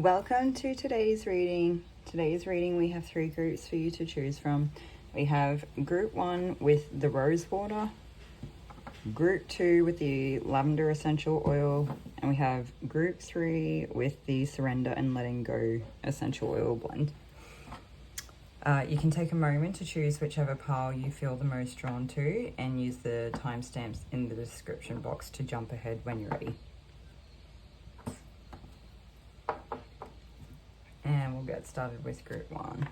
Welcome to today's reading. Today's reading, we have 3 groups for you to choose from. We have group 1 with the rose water, group 2 with the lavender essential oil, and we have group 3 with the surrender and letting go essential oil blend. You can take a moment to choose whichever pile you feel the most drawn to and use the timestamps in the description box to jump ahead when you're ready. And we'll get started with group 1.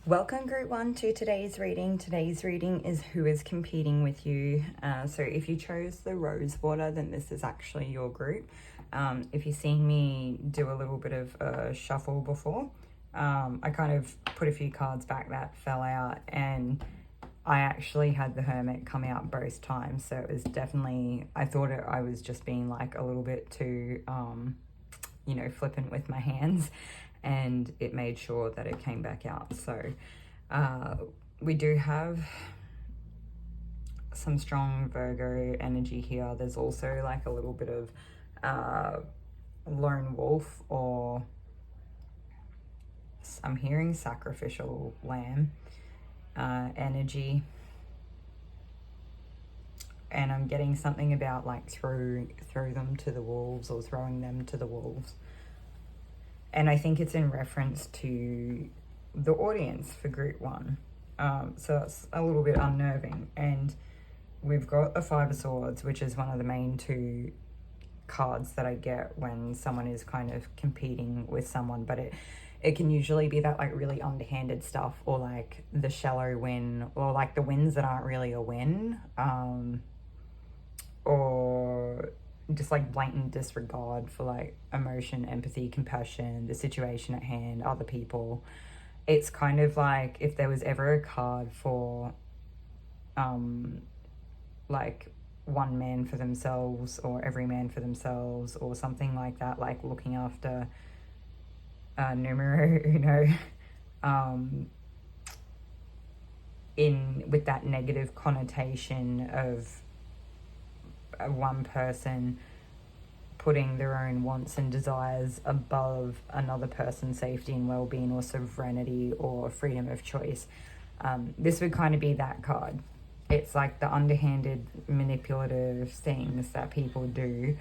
Welcome group 1 to today's reading. Today's reading is who is competing with you. So if you chose the rose water, then this is actually your group. If you've seen me do a little bit of a shuffle before, I kind of put a few cards back that fell out, and I actually had the Hermit come out both times. So it was definitely, I thought I was just being like a little bit too, flippant with my hands. And it made sure that it came back out. So we do have some strong Virgo energy here. There's also like a little bit of lone wolf, or I'm hearing sacrificial lamb energy. And I'm getting something about like throw them to the wolves, or throwing them to the wolves. And I think it's in reference to the audience for group 1. So it's a little bit unnerving. And we've got the 5 of Swords, which is one of the main 2 cards that I get when someone is kind of competing with someone. But it can usually be that like really underhanded stuff, or like the shallow win, or like the wins that aren't really a win, or just like blatant disregard for like emotion, empathy, compassion, the situation at hand, other people. It's kind of like if there was ever a card for like one man for themselves, or every man for themselves, or something like that, like looking after numero uno, with that negative connotation of one person putting their own wants and desires above another person's safety and well-being, or sovereignty, or freedom of choice. This would kind of be that card. It's like the underhanded manipulative things that people do,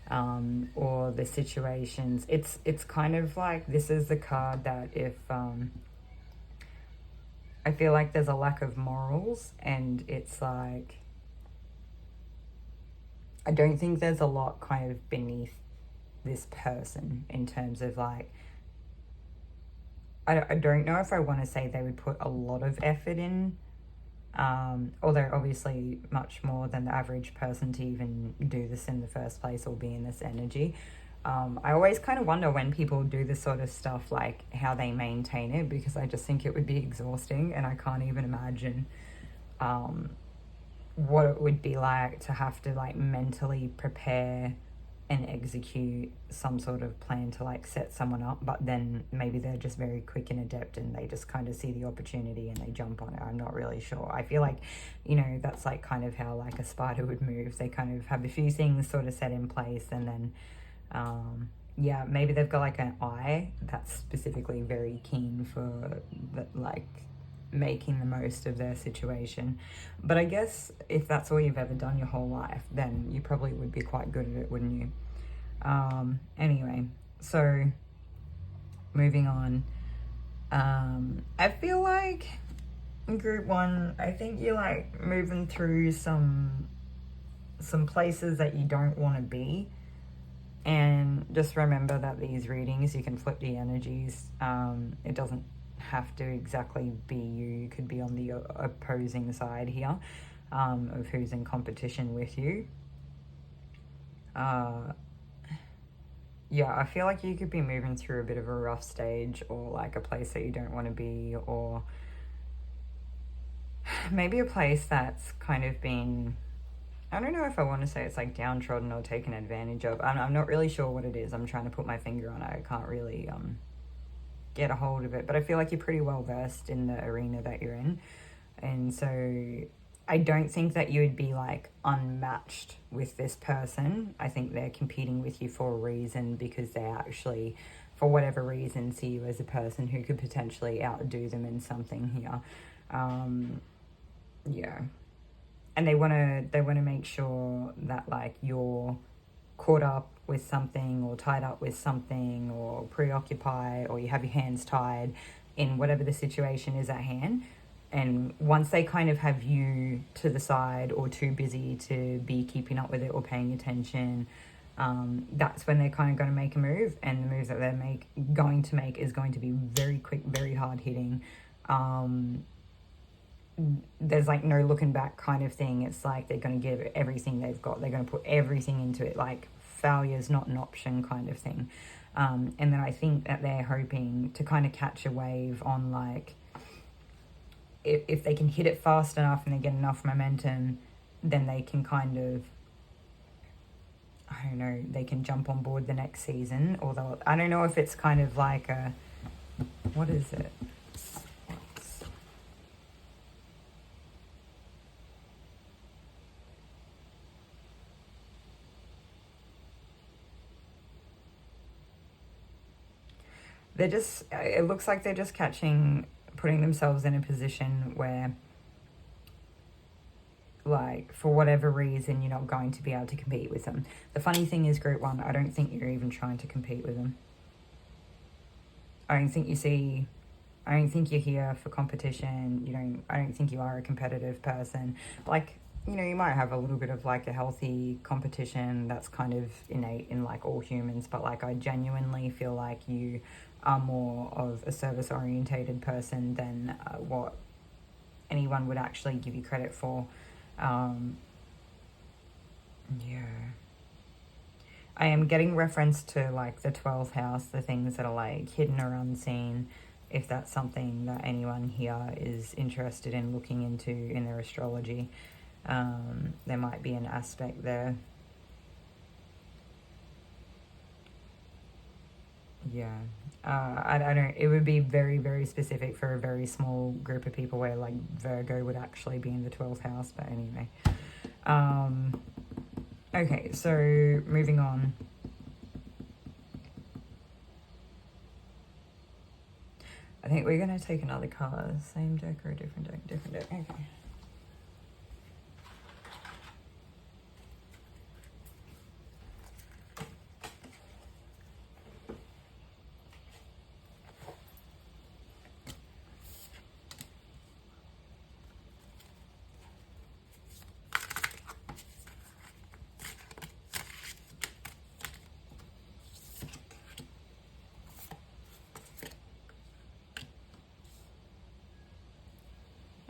or the situations. It's kind of like, this is the card that if I feel like there's a lack of morals, and it's like, I don't think there's a lot kind of beneath this person in terms of like, I don't know if I want to say they would put a lot of effort in, although obviously much more than the average person to even do this in the first place, or be in this energy. I always kind of wonder when people do this sort of stuff, like how they maintain it, because I just think it would be exhausting, and I can't even imagine what it would be like to have to like mentally prepare and execute some sort of plan to like set someone up, but then maybe they're just very quick and adept, and they just kind of see the opportunity and they jump on it. I'm not really sure. I feel like, that's like kind of how like a spider would move. They kind of have a few things sort of set in place, and then maybe they've got like an eye that's specifically very keen for like making the most of their situation. But I guess if that's all you've ever done your whole life, then you probably would be quite good at it, wouldn't you? Anyway, so moving on. I feel like Group one, I think you're like moving through some places that you don't want to be. And just remember that these readings, you can flip the energies. It doesn't have to exactly be you. You could be on the opposing side here, of who's in competition with you. Yeah, I feel like you could be moving through a bit of a rough stage, or like a place that you don't want to be, or maybe a place that's kind of been, I don't know if I want to say it's like downtrodden or taken advantage of. I'm not really sure what it is. I'm trying to put my finger on it. I can't really get a hold of it, but I feel like you're pretty well versed in the arena that you're in. And so I don't think that you would be like unmatched with this person. I think they're competing with you for a reason, because they actually, for whatever reason, see you as a person who could potentially outdo them in something here. Yeah. And they want to make sure that like you're caught up with something, or tied up with something, or preoccupied, or you have your hands tied in whatever the situation is at hand. And once they kind of have you to the side, or too busy to be keeping up with it or paying attention, that's when they're kind of going to make a move. And the moves that they're going to make is going to be very quick, very hard hitting. There's like no looking back kind of thing. It's like they're going to give everything they've got. They're going to put everything into it. Like failure's not an option kind of thing. And then I think that they're hoping to kind of catch a wave on like, if they can hit it fast enough and they get enough momentum, then they can kind of, I don't know, they can jump on board the next season. Although I don't know if it's kind of like a, what is it? They're just, it looks like they're just putting themselves in a position where, like, for whatever reason, you're not going to be able to compete with them. The funny thing is, Group 1, I don't think you're even trying to compete with them. I don't think you're here for competition. I don't think you are a competitive person. Like, you might have a little bit of like a healthy competition that's kind of innate in like all humans, but like I genuinely feel like you are more of a service orientated person than what anyone would actually give you credit for. Yeah. I am getting reference to like the 12th house, the things that are like hidden or unseen. If that's something that anyone here is interested in looking into in their astrology, there might be an aspect there. Yeah. I don't, it would be very, very specific for a very small group of people, where like Virgo would actually be in the 12th house, but anyway. Okay, so moving on. I think we're going to take another card. Same deck or a different deck? Different deck. Okay.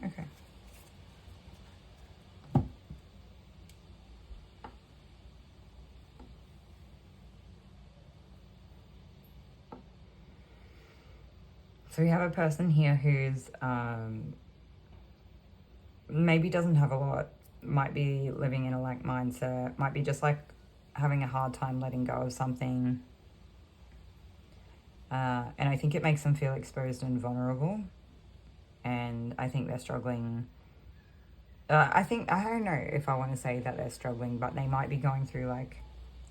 Okay. So we have a person here who's maybe doesn't have a lot, might be living in a lack mindset, might be just like having a hard time letting go of something. And I think it makes them feel exposed and vulnerable. And I think they're struggling. I don't know if I want to say that they're struggling, but they might be going through like,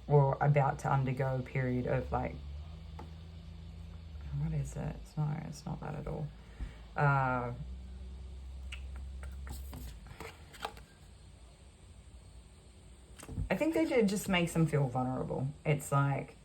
or about to undergo a period of like, what is it? It's not that at all. I think that it just makes them feel vulnerable. It's like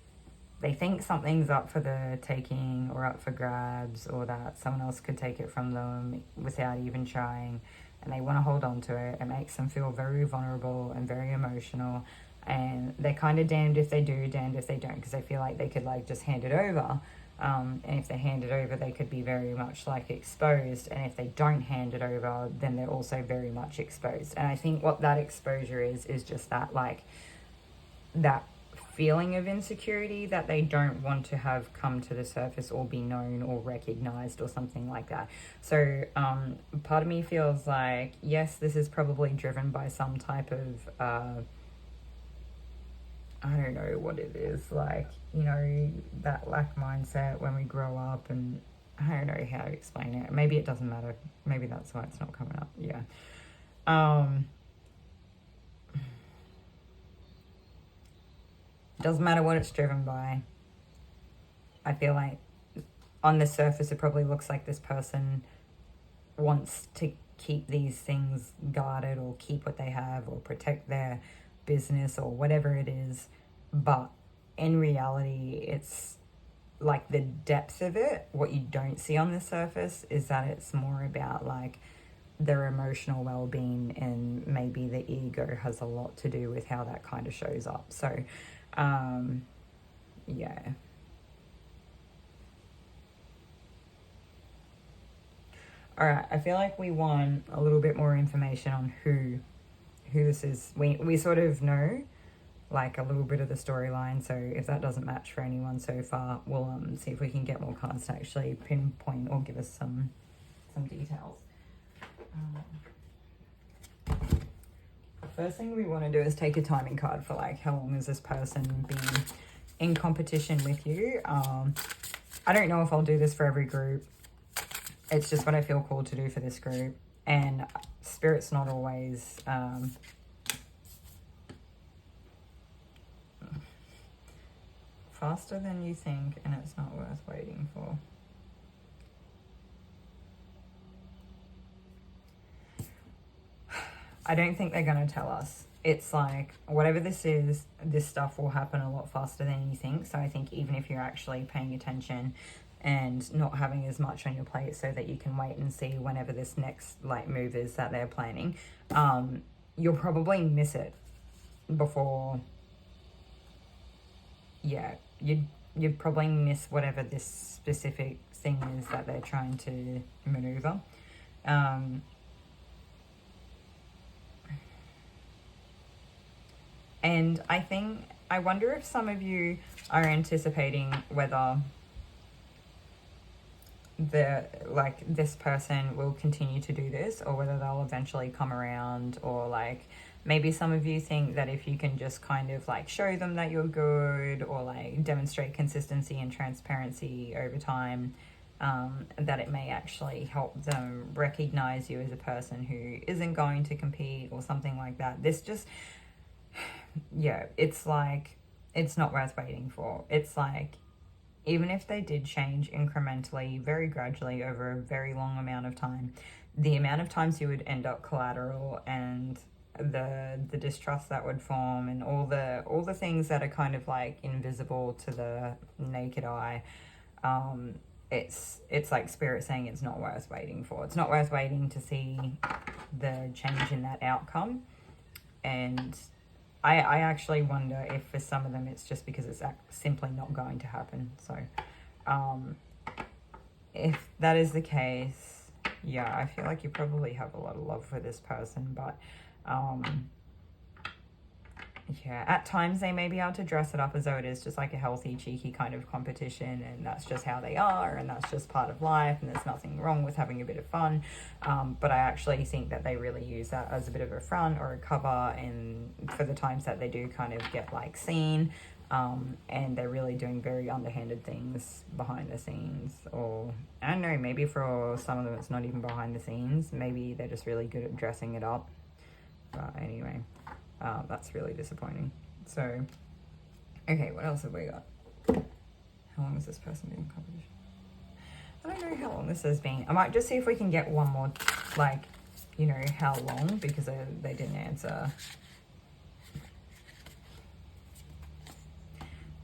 they think something's up for the taking or up for grabs, or that someone else could take it from them without even trying, and they want to hold on to it. It makes them feel very vulnerable and very emotional, and they're kind of damned if they do, damned if they don't, because they feel like they could like just hand it over. And if they hand it over, they could be very much like exposed, and if they don't hand it over, then they're also very much exposed. And I think what that exposure is just that, like, that feeling of insecurity that they don't want to have come to the surface or be known or recognized or something like that. So part of me feels like, yes, this is probably driven by some type of I don't know what it is, like, you know, that lack mindset when we grow up, and I don't know how to explain it. Maybe it doesn't matter. Maybe that's why it's not coming up. Yeah. Doesn't matter what it's driven by. I feel like on the surface it probably looks like this person wants to keep these things guarded, or keep what they have, or protect their business, or whatever it is, but in reality it's like the depth of it, what you don't see on the surface, is that it's more about like their emotional well-being, and maybe the ego has a lot to do with how that kind of shows up. So yeah. All right, I feel like we want a little bit more information on who this is. We sort of know like a little bit of the storyline, so if that doesn't match for anyone so far, we'll see if we can get more cards to actually pinpoint or give us some details. First thing we want to do is take a timing card for like how long has this person been in competition with you. I don't know if I'll do this for every group. It's just what I feel called to do for this group, and Spirit's not always faster than you think, and it's not worth waiting for. I don't think they're going to tell us. It's like, whatever this is, this stuff will happen a lot faster than you think. So I think even if you're actually paying attention and not having as much on your plate, so that you can wait and see whenever this next like move is that they're planning, you'll probably miss it before. Yeah, you'd probably miss whatever this specific thing is that they're trying to maneuver. And I wonder if some of you are anticipating whether this person will continue to do this, or whether they'll eventually come around, or like maybe some of you think that if you can just kind of like show them that you're good, or like demonstrate consistency and transparency over time, that it may actually help them recognize you as a person who isn't going to compete or something like that. This just, yeah, it's like, it's not worth waiting for. It's like, even if they did change incrementally, very gradually over a very long amount of time, the amount of times you would end up collateral, and the distrust that would form, and all the things that are kind of like invisible to the naked eye, it's like Spirit saying it's not worth waiting for. It's not worth waiting to see the change in that outcome. And I actually wonder if for some of them it's just because it's simply not going to happen. So if that is the case, yeah, I feel like you probably have a lot of love for this person, but yeah, at times they may be able to dress it up as though it is just like a healthy, cheeky kind of competition, and that's just how they are, and that's just part of life, and there's nothing wrong with having a bit of fun. But I actually think that they really use that as a bit of a front or a cover, and for the times that they do kind of get like seen, and they're really doing very underhanded things behind the scenes. Or I don't know, maybe for some of them it's not even behind the scenes, maybe they're just really good at dressing it up. But anyway, that's really disappointing. So, okay, what else have we got? How long has this person been in competition? I don't know how long this has been. I might just see if we can get one more, like, you know, how long, because they didn't answer.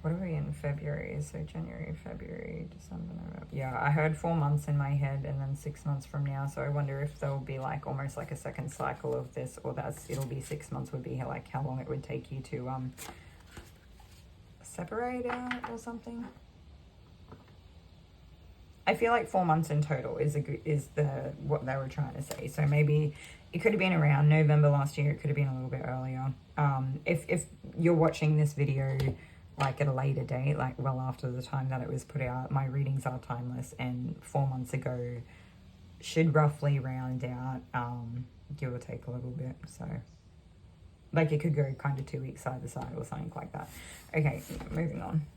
What are we in February? So January, February, December, November. Yeah, I heard 4 months in my head and then 6 months from now. So I wonder if there'll be like almost like a second cycle of this, or it'll be 6 months would be like how long it would take you to separate out or something. I feel like 4 months in total is what they were trying to say. So maybe it could have been around November last year. It could have been a little bit earlier. If you're watching this video like at a later date, like well after the time that it was put out, my readings are timeless, and 4 months ago should roughly round out, give or take a little bit. So like it could go kind of 2 weeks either side or something like that. Okay, moving on.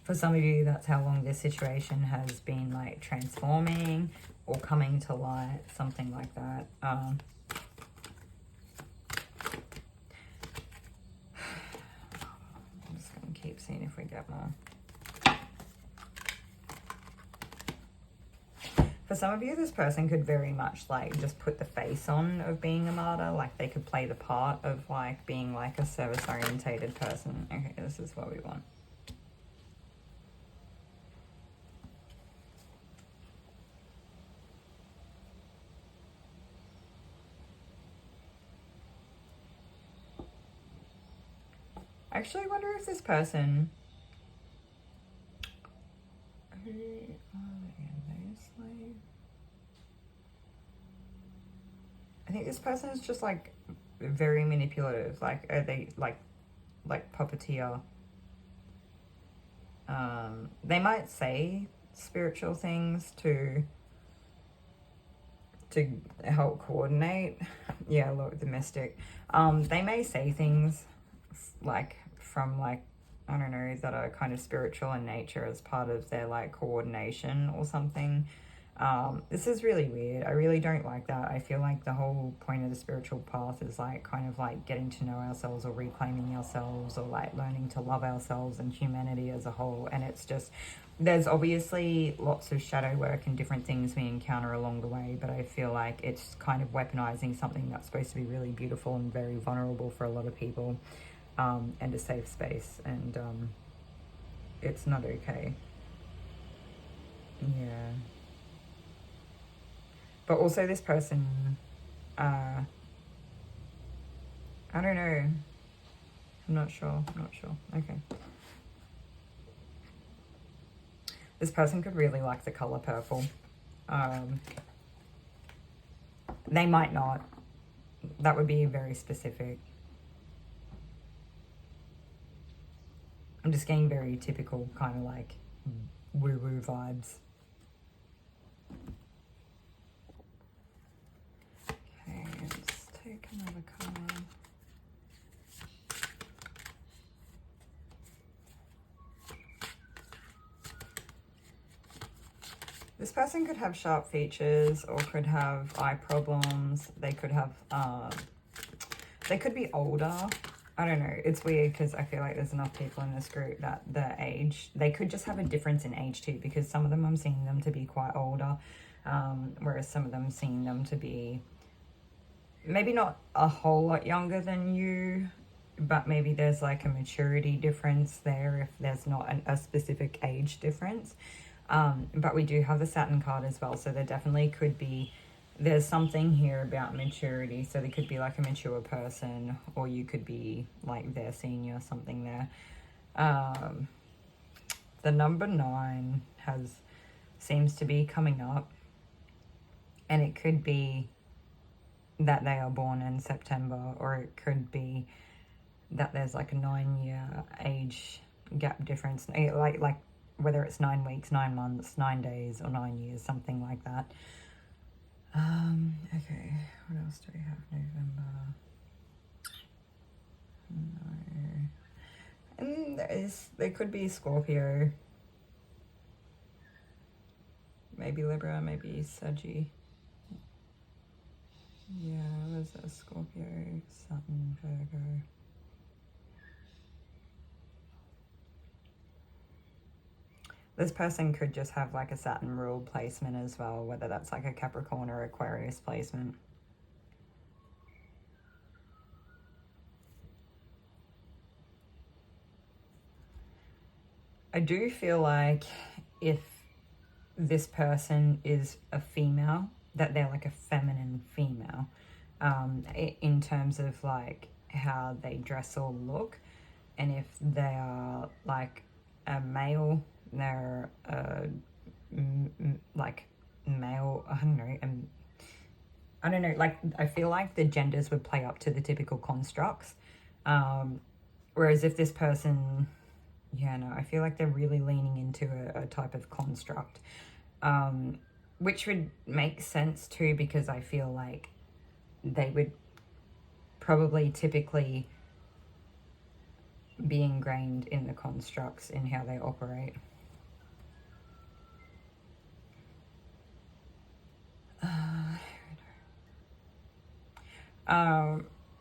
For some of you, that's how long this situation has been like transforming or coming to light, something like that. I'm just going to keep seeing if we get more. For some of you, this person could very much like just put the face on of being a martyr. Like they could play the part of like being like a service-orientated person. Okay, this is what we want. I actually wonder if this person... Who are they? Are they a slave? I think this person is just like very manipulative. Like, are they like puppeteer? They might say spiritual things to help coordinate. Yeah, look, the mystic. They may say things like from like, I don't know, that are kind of spiritual in nature as part of their like coordination or something. This is really weird. I really don't like that. I feel like the whole point of the spiritual path is like kind of like getting to know ourselves or reclaiming ourselves or like learning to love ourselves and humanity as a whole. And it's just, there's obviously lots of shadow work and different things we encounter along the way, but I feel like it's kind of weaponizing something that's supposed to be really beautiful and very vulnerable for a lot of people, and a safe space, and it's not okay. Yeah. But also this person, I don't know. I'm not sure. Okay. This person could really like the color purple. They might not. That would be very specific. I'm just getting very typical kind of like woo-woo vibes. Okay, let's take another card. This person could have sharp features or could have eye problems. They could have, they could be older. I don't know. It's weird because I feel like there's enough people in this group that the age, they could just have a difference in age too, because some of them I'm seeing them to be quite older, whereas some of them I'm seeing them to be maybe not a whole lot younger than you, but maybe there's like a maturity difference there if there's not a specific age difference. But we do have the Saturn card as well, so there definitely could be, there's something here about maturity. So they could be like a mature person, or you could be like their senior, something there. The number 9 seems to be coming up, and it could be that they are born in September, or it could be that there's like a 9-year age gap difference, like whether it's 9 weeks, 9 months, 9 days, or 9 years, something like that. Okay, what else do we have? November. No. And there could be Scorpio. Maybe Libra, maybe Saggy. Yeah, there's a Scorpio, Saturn, Virgo. This person could just have like a Saturn ruled placement as well, whether that's like a Capricorn or Aquarius placement. I do feel like if this person is a female, that they're like a feminine female, in terms of like how they dress or look. And if they are like a male, they're like male, I don't know, like I feel like the genders would play up to the typical constructs. Whereas if this person, yeah, no, I feel like they're really leaning into a type of construct, which would make sense too, because I feel like they would probably typically be ingrained in the constructs in how they operate.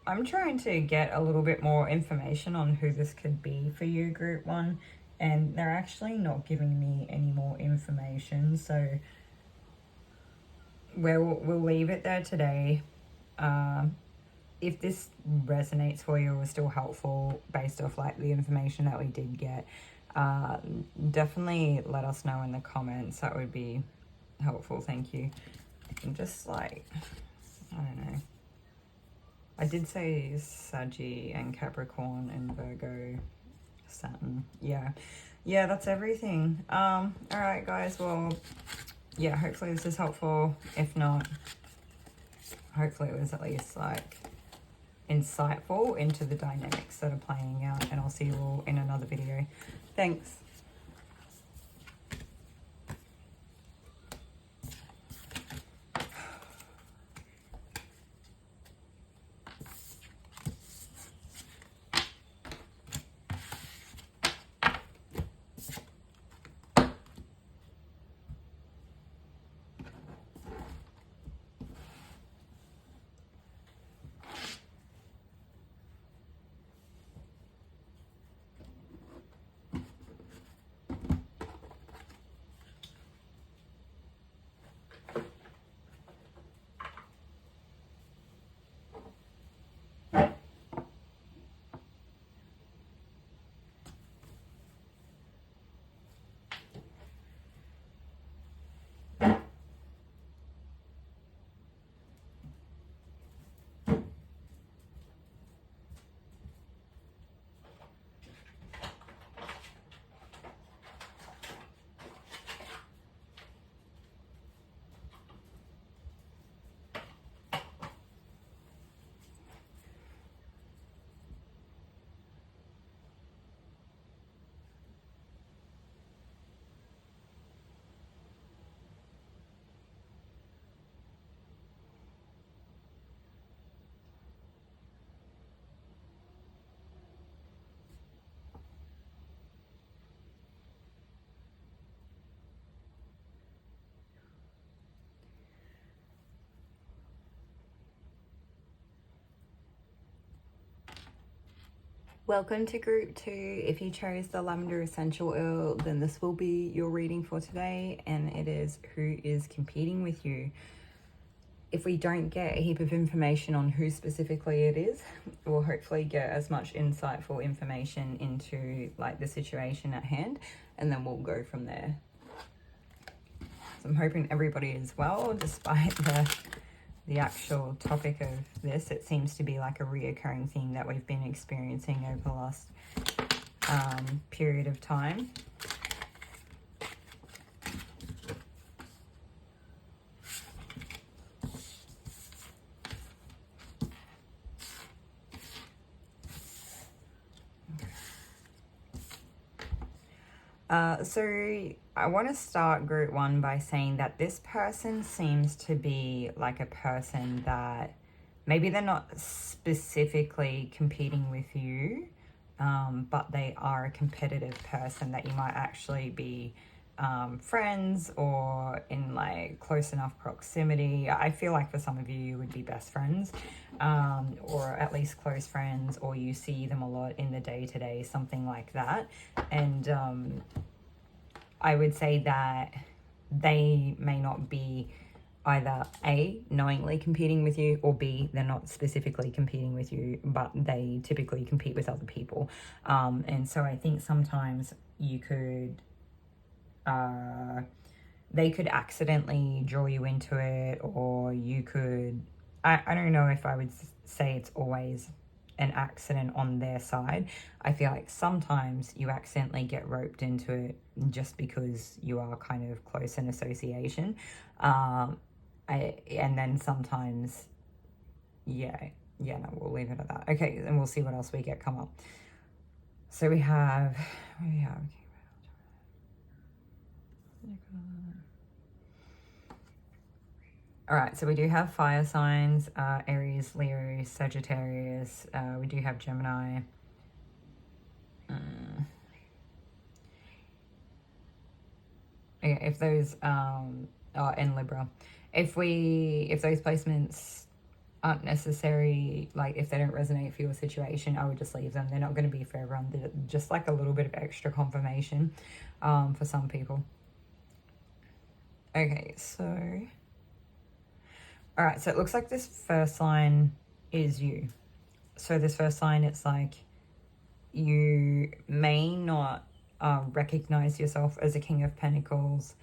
I'm trying to get a little bit more information on who this could be for you, Group 1, and they're actually not giving me any more information, so we'll leave it there today. If this resonates for you or is still helpful based off like the information that we did get, definitely let us know in the comments. That would be helpful. Thank you. And just like, I don't know, I did say Saggy and Capricorn and Virgo Sun. Yeah, that's everything. All right, guys. Well, yeah, hopefully this is helpful. If not, hopefully it was at least like insightful into the dynamics that are playing out, and I'll see you all in another video. Thanks. Welcome to Group 2. If you chose the Lavender Essential Oil, then this will be your reading for today, and it is who is competing with you. If we don't get a heap of information on who specifically it is, we'll hopefully get as much insightful information into like the situation at hand, and then we'll go from there. So I'm hoping everybody is well, despite the actual topic of this. It seems to be like a reoccurring thing that we've been experiencing over the last period of time. So I want to start Group 1 by saying that this person seems to be like a person that maybe they're not specifically competing with you, but they are a competitive person that you might actually be friends or in like close enough proximity. I feel like for some of you, you would be best friends, or at least close friends, or you see them a lot in the day-to-day, something like that. And I would say that they may not be either A, knowingly competing with you, or B, they're not specifically competing with you, but they typically compete with other people. And so I think sometimes you could, they could accidentally draw you into it, or you could, I don't know if I would say it's always an accident on their side. I feel like sometimes you accidentally get roped into it just because you are kind of close in association. And then sometimes, no, we'll leave it at that. Okay, and we'll see what else we get come up. So we have, all right, so we do have fire signs, Aries, Leo, Sagittarius. We do have Gemini. If those, and Libra. If those placements aren't necessary, like if they don't resonate for your situation, I would just leave them. They're not going to be for everyone. They're just like a little bit of extra confirmation for some people. Okay, so... all right, so it looks like this first sign is you. So this first sign, it's like you may not recognize yourself as a King of Pentacles,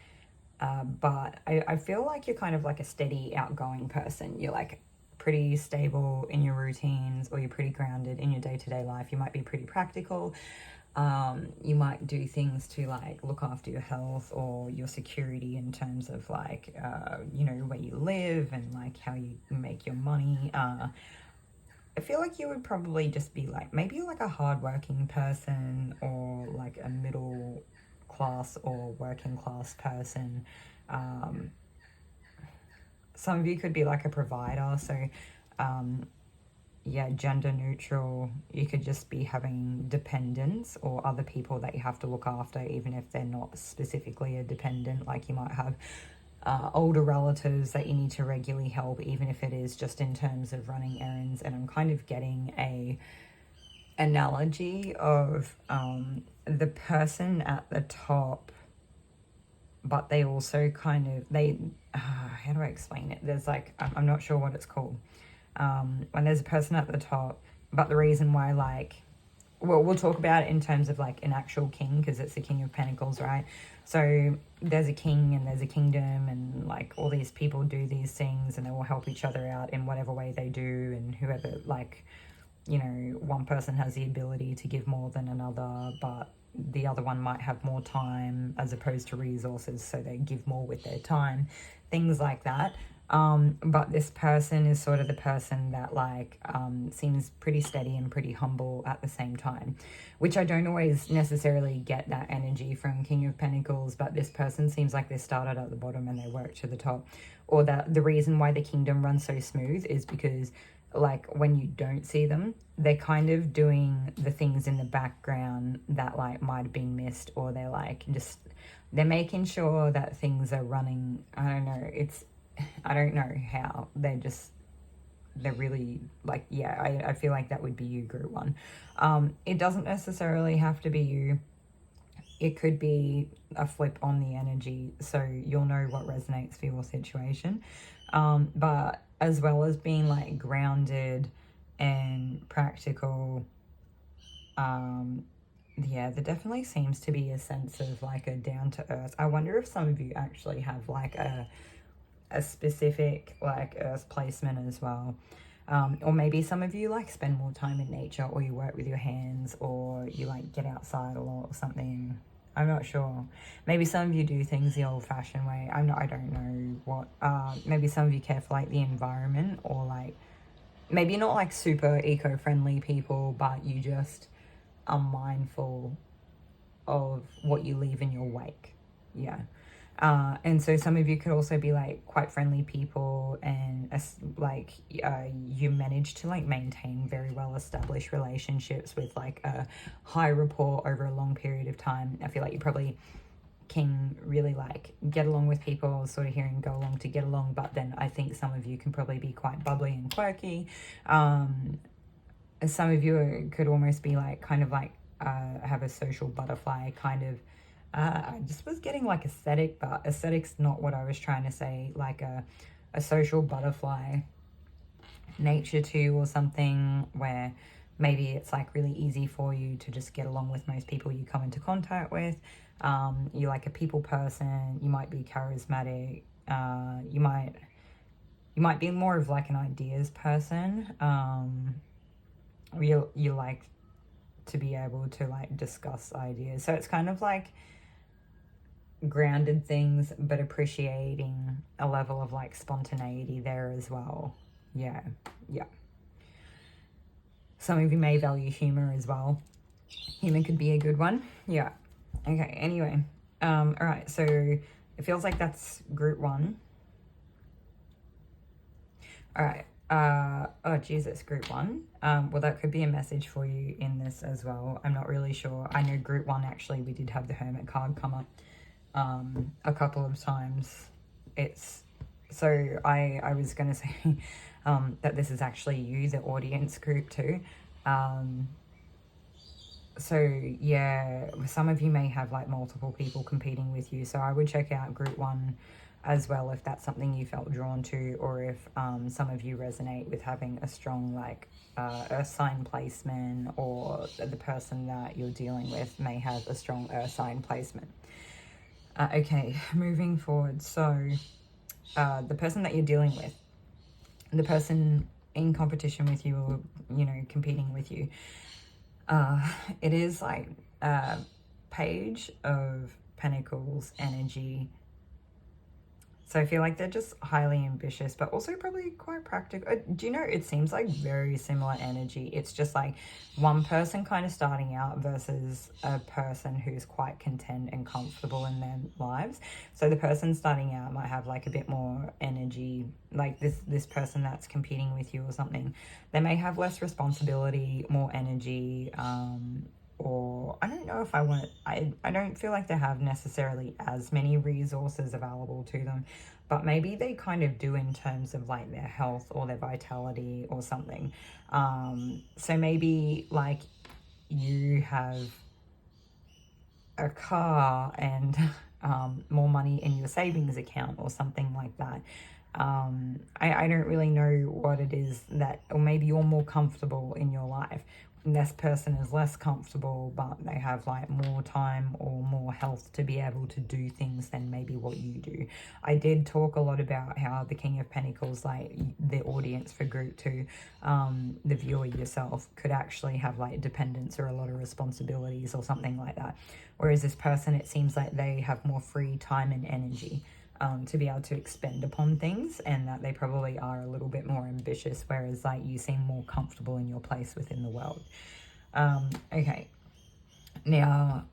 but I feel like you're kind of like a steady, outgoing person. You're like pretty stable in your routines, or you're pretty grounded in your day-to-day life. You might be pretty practical. You might do things to like look after your health or your security in terms of like, you know, where you live and like how you make your money. I feel like you would probably just be like, maybe like a hardworking person, or like a middle class or working class person. Some of you could be like a provider. So, yeah, gender neutral. You could just be having dependents or other people that you have to look after, even if they're not specifically a dependent. Like you might have older relatives that you need to regularly help, even if it is just in terms of running errands. And I'm kind of getting a analogy of the person at the top, but they also kind of, how do I explain it? There's like, I'm not sure what it's called. When there's a person at the top, but the reason why, like, well, we'll talk about it in terms of like an actual king, because it's the King of Pentacles, right? So there's a king and there's a kingdom, and like all these people do these things and they will help each other out in whatever way they do. And whoever, like, you know, one person has the ability to give more than another, but the other one might have more time as opposed to resources, so they give more with their time, things like that. But this person is sort of the person that like seems pretty steady and pretty humble at the same time, which I don't always necessarily get that energy from King of Pentacles. But this person seems like they started at the bottom and they worked to the top, or that the reason why the kingdom runs so smooth is because, like, when you don't see them, they're kind of doing the things in the background that like might have been missed, or they're like just, they're making sure that things are running. I don't know how. They're really like, yeah, I feel like that would be you, Group 1. It doesn't necessarily have to be you. It could be a flip on the energy, so you'll know what resonates for your situation. But as well as being like grounded and practical, yeah, there definitely seems to be a sense of like a down to earth. I wonder if some of you actually have like a specific like earth placement as well. Or maybe some of you like spend more time in nature, or you work with your hands, or you like get outside a lot or something. I'm not sure. Maybe some of you do things the old-fashioned way. I don't know what. Maybe some of you care for like the environment, or like maybe not like super eco-friendly people, but you just are mindful of what you leave in your wake. Yeah. And so some of you could also be like quite friendly people, and you manage to like maintain very well established relationships with like a high rapport over a long period of time. I feel like you probably can really like get along with people, sort of here and go along to get along. But then I think some of you can probably be quite bubbly and quirky. Some of you could almost be like kind of like have a social butterfly kind of. I just was getting like aesthetic, but aesthetic's not what I was trying to say. Like a social butterfly nature too, or something where maybe it's like really easy for you to just get along with most people you come into contact with. You're like a people person, you might be charismatic, you might be more of like an ideas person. You like to be able to like discuss ideas. So it's kind of like grounded things, but appreciating a level of like spontaneity there as well. Yeah. Some of you may value humor as well. Humor could be a good one. Yeah. Okay, anyway. All right, so it feels like that's group 1. All right. Oh, Jesus, group 1. Well, that could be a message for you in this as well. I'm not really sure. I know group 1, actually, we did have the Hermit card come up a couple of times. So I was going to say that this is actually you, the audience group 2. So yeah, some of you may have like multiple people competing with you. So I would check out group 1 as well if that's something you felt drawn to, or if some of you resonate with having a strong like earth sign placement, or the person that you're dealing with may have a strong earth sign placement. Okay, moving forward. So the person that you're dealing with, the person in competition with you, or, you know, competing with you, it is like Page of Pentacles energy. So I feel like they're just highly ambitious, but also probably quite practical. Do you know, it seems like very similar energy. It's just like one person kind of starting out versus a person who's quite content and comfortable in their lives. So the person starting out might have like a bit more energy, like this person that's competing with you or something. They may have less responsibility, more energy, or I don't know if I don't feel like they have necessarily as many resources available to them, but maybe they kind of do in terms of like their health or their vitality or something. So maybe like you have a car and more money in your savings account or something like that. I don't really know what it is that, or maybe you're more comfortable in your life. This person is less comfortable, but they have like more time or more health to be able to do things than maybe what you do. I did talk a lot about how the King of Pentacles, like the audience for group 2, the viewer yourself, could actually have like dependence or a lot of responsibilities or something like that. Whereas this person, it seems like they have more free time and energy to be able to expend upon things, and that they probably are a little bit more ambitious, whereas like you seem more comfortable in your place within the world. Okay, now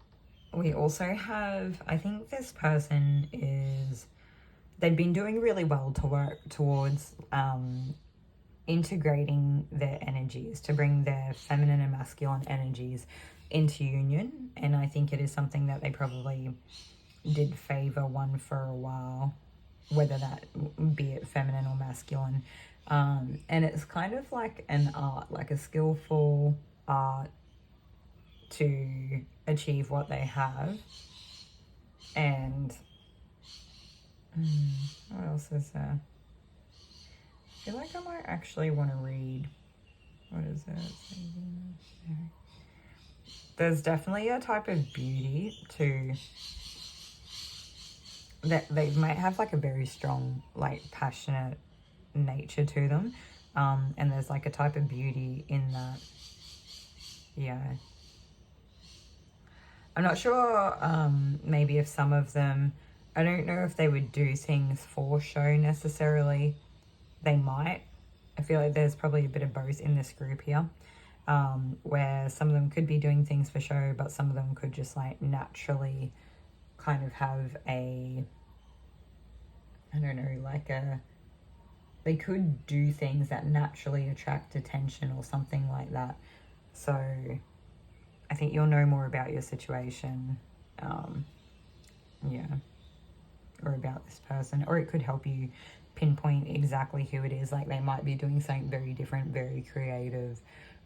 we also have, I think this person is, they've been doing really well to work towards integrating their energies, to bring their feminine and masculine energies into union, and I think it is something that they probably did favor one for a while, whether that be it feminine or masculine. And it's kind of like an art, like a skillful art to achieve what they have. And what else is there? I feel like I might actually want to read. What is it? There's definitely a type of beauty to that. They might have like a very strong, like passionate nature to them. And there's like a type of beauty in that. Yeah. I'm not sure, maybe if some of them, I don't know if they would do things for show necessarily. They might. I feel like there's probably a bit of both in this group here, where some of them could be doing things for show, but some of them could just like naturally kind of have a, I don't know, like a, they could do things that naturally attract attention or something like that. So I think you'll know more about your situation, yeah, or about this person, or it could help you pinpoint exactly who it is. Like they might be doing something very different, very creative,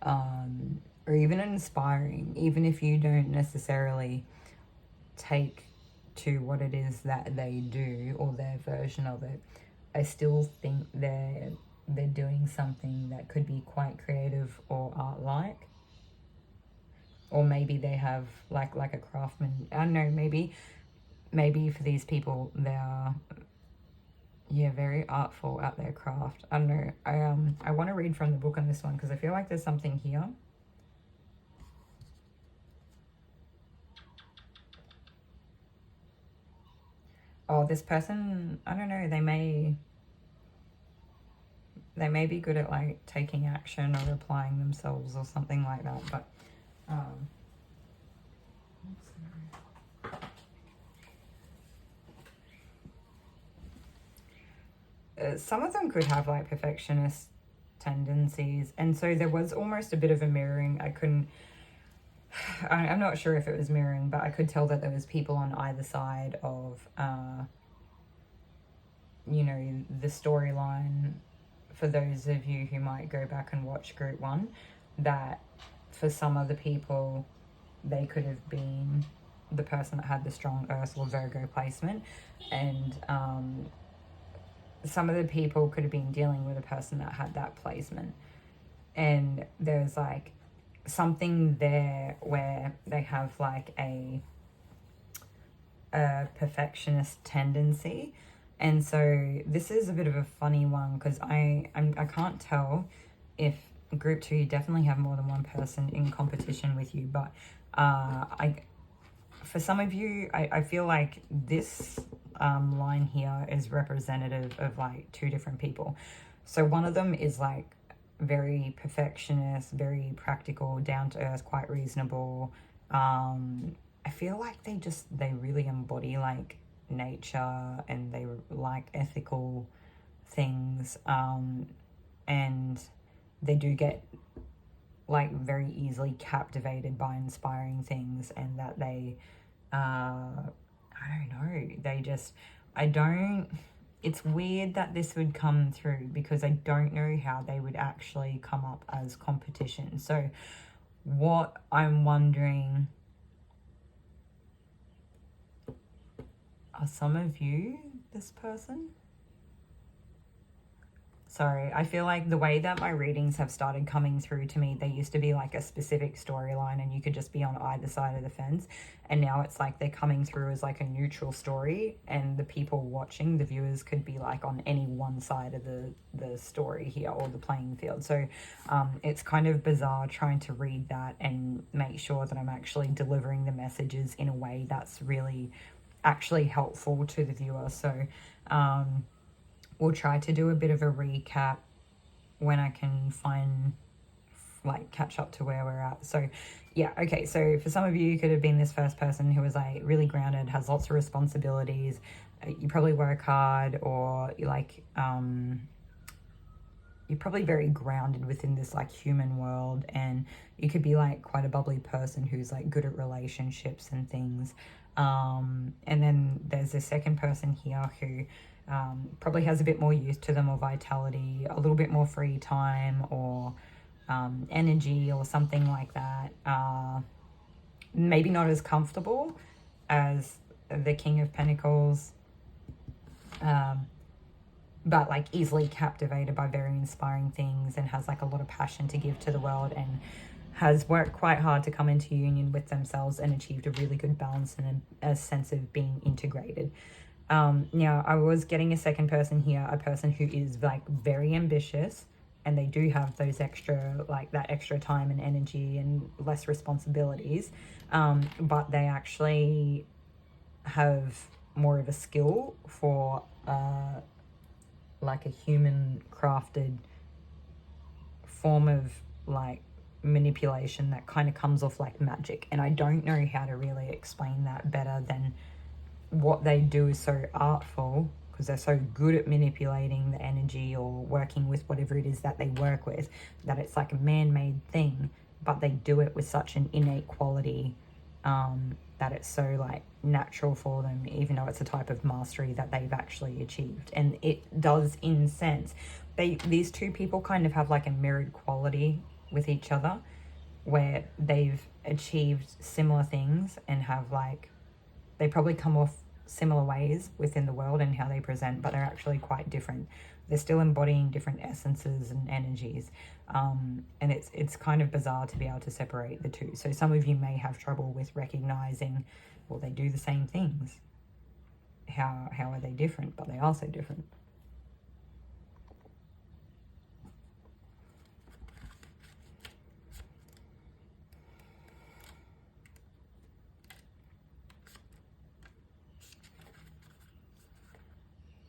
or even inspiring, even if you don't necessarily take to what it is that they do or their version of it. I still think they're doing something that could be quite creative or art-like. or maybe they have like a craftsman. I don't know, maybe for these people they are, yeah, very artful at their craft. I don't know. I want to read from the book on this one because I feel like there's something here. Oh, this person, I don't know, they may be good at like taking action or applying themselves or something like that, but some of them could have like perfectionist tendencies, and so there was almost a bit of a mirroring. I'm not sure if it was mirroring, but I could tell that there was people on either side of you know, the storyline. For those of you who might go back and watch group 1, that for some of the people they could have been the person that had the strong Earth or Virgo placement, and some of the people could have been dealing with a person that had that placement, and there's like something there where they have like a perfectionist tendency. And so this is a bit of a funny one because I can't tell if group 2, you definitely have more than one person in competition with you, but for some of you, I feel like this line here is representative of like 2 different people. So one of them is like very perfectionist, very practical, down to earth, quite reasonable. I feel like they really embody like nature, and they like ethical things, and they do get like very easily captivated by inspiring things, and that they I don't know, it's weird that this would come through because I don't know how they would actually come up as competition. So what I'm wondering, are some of you this person? Sorry, I feel like the way that my readings have started coming through to me, they used to be like a specific storyline and you could just be on either side of the fence. And now it's like they're coming through as like a neutral story, and the people watching, the viewers, could be like on any one side of the story here, or the playing field. So it's kind of bizarre trying to read that and make sure that I'm actually delivering the messages in a way that's really actually helpful to the viewer. So we'll try to do a bit of a recap when I can catch up to where we're at. So yeah, okay, so for some of you, you could have been this first person who was like really grounded, has lots of responsibilities, you probably work hard, or you're probably very grounded within this like human world, and you could be like quite a bubbly person who's like good at relationships and things. And then there's a second person here who probably has a bit more youth to them, or vitality, a little bit more free time, or energy, or something like that. Maybe not as comfortable as the King of Pentacles, but like easily captivated by very inspiring things, and has like a lot of passion to give to the world, and has worked quite hard to come into union with themselves and achieved a really good balance and a sense of being integrated. Now, I was getting a second person here, a person who is like very ambitious, and they do have those extra, like that extra time and energy and less responsibilities, but they actually have more of a skill for like a human crafted form of like manipulation that kind of comes off like magic. And I don't know how to really explain that better than what they do is so artful, because they're so good at manipulating the energy or working with whatever it is that they work with, that it's like a man-made thing, but they do it with such an innate quality that it's so like natural for them, even though it's a type of mastery that they've actually achieved. And it does, in sense, these 2 people kind of have like a mirrored quality with each other, where they've achieved similar things and have like, they probably come off similar ways within the world and how they present, but they're actually quite different. They're still embodying different essences and energies, and it's kind of bizarre to be able to separate the two. So some of you may have trouble with recognizing, well, they do the same things. How are they different? But they are so different.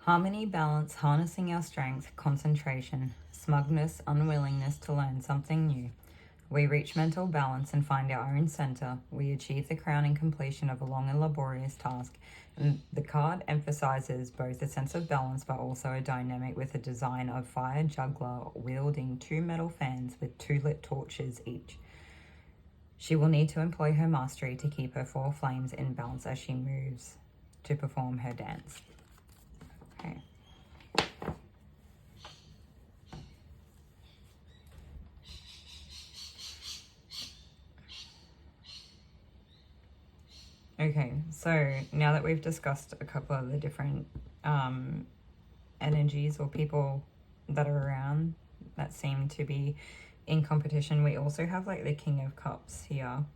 Harmony, balance, harnessing our strength, concentration, smugness, unwillingness to learn something new. We reach mental balance and find our own center. We achieve the crowning completion of a long and laborious task. And the card emphasizes both a sense of balance but also a dynamic with a design of fire juggler wielding 2 metal fans with 2 lit torches each. She will need to employ her mastery to keep her 4 flames in balance as she moves to perform her dance. Okay. Okay, so now that we've discussed a couple of the different energies or people that are around that seem to be in competition, we also have like the King of Cups here.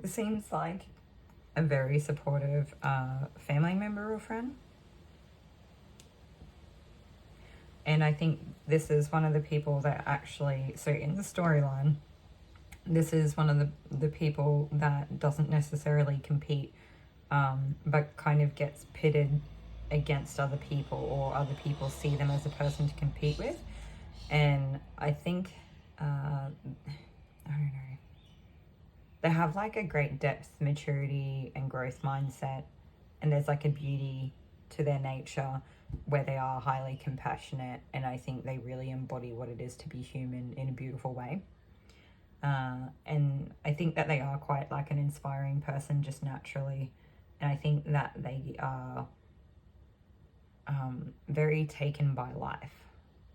It seems like a very supportive family member or friend. And I think this is one of the people that actually, so in the storyline, this is one of the people that doesn't necessarily compete, but kind of gets pitted against other people, or other people see them as a person to compete with. And I think, I don't know, they have like a great depth, maturity, and growth mindset. And there's like a beauty to their nature where they are highly compassionate. And I think they really embody what it is to be human in a beautiful way. And I think that they are quite like an inspiring person just naturally. And I think that they are very taken by life.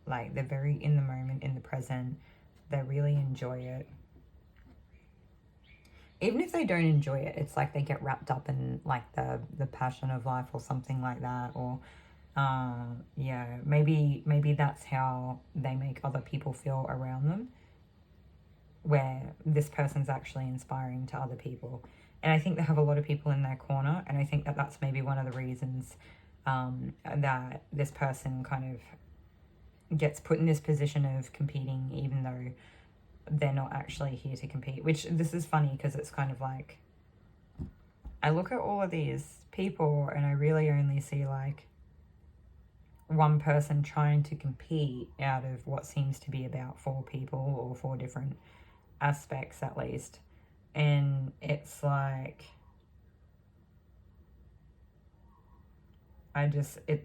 Like they're very in the moment, in the present. They really enjoy it. Even if they don't enjoy it, it's like they get wrapped up in like the passion of life or something like that. Or yeah, maybe that's how they make other people feel around them, where this person's actually inspiring to other people. And I think they have a lot of people in their corner, and I think that that's maybe one of the reasons that this person kind of gets put in this position of competing, even though they're not actually here to compete. Which, this is funny because it's kind of like, I look at all of these people and I really only see like one person trying to compete out of what seems to be about 4 people, or 4 different aspects at least. And it's like,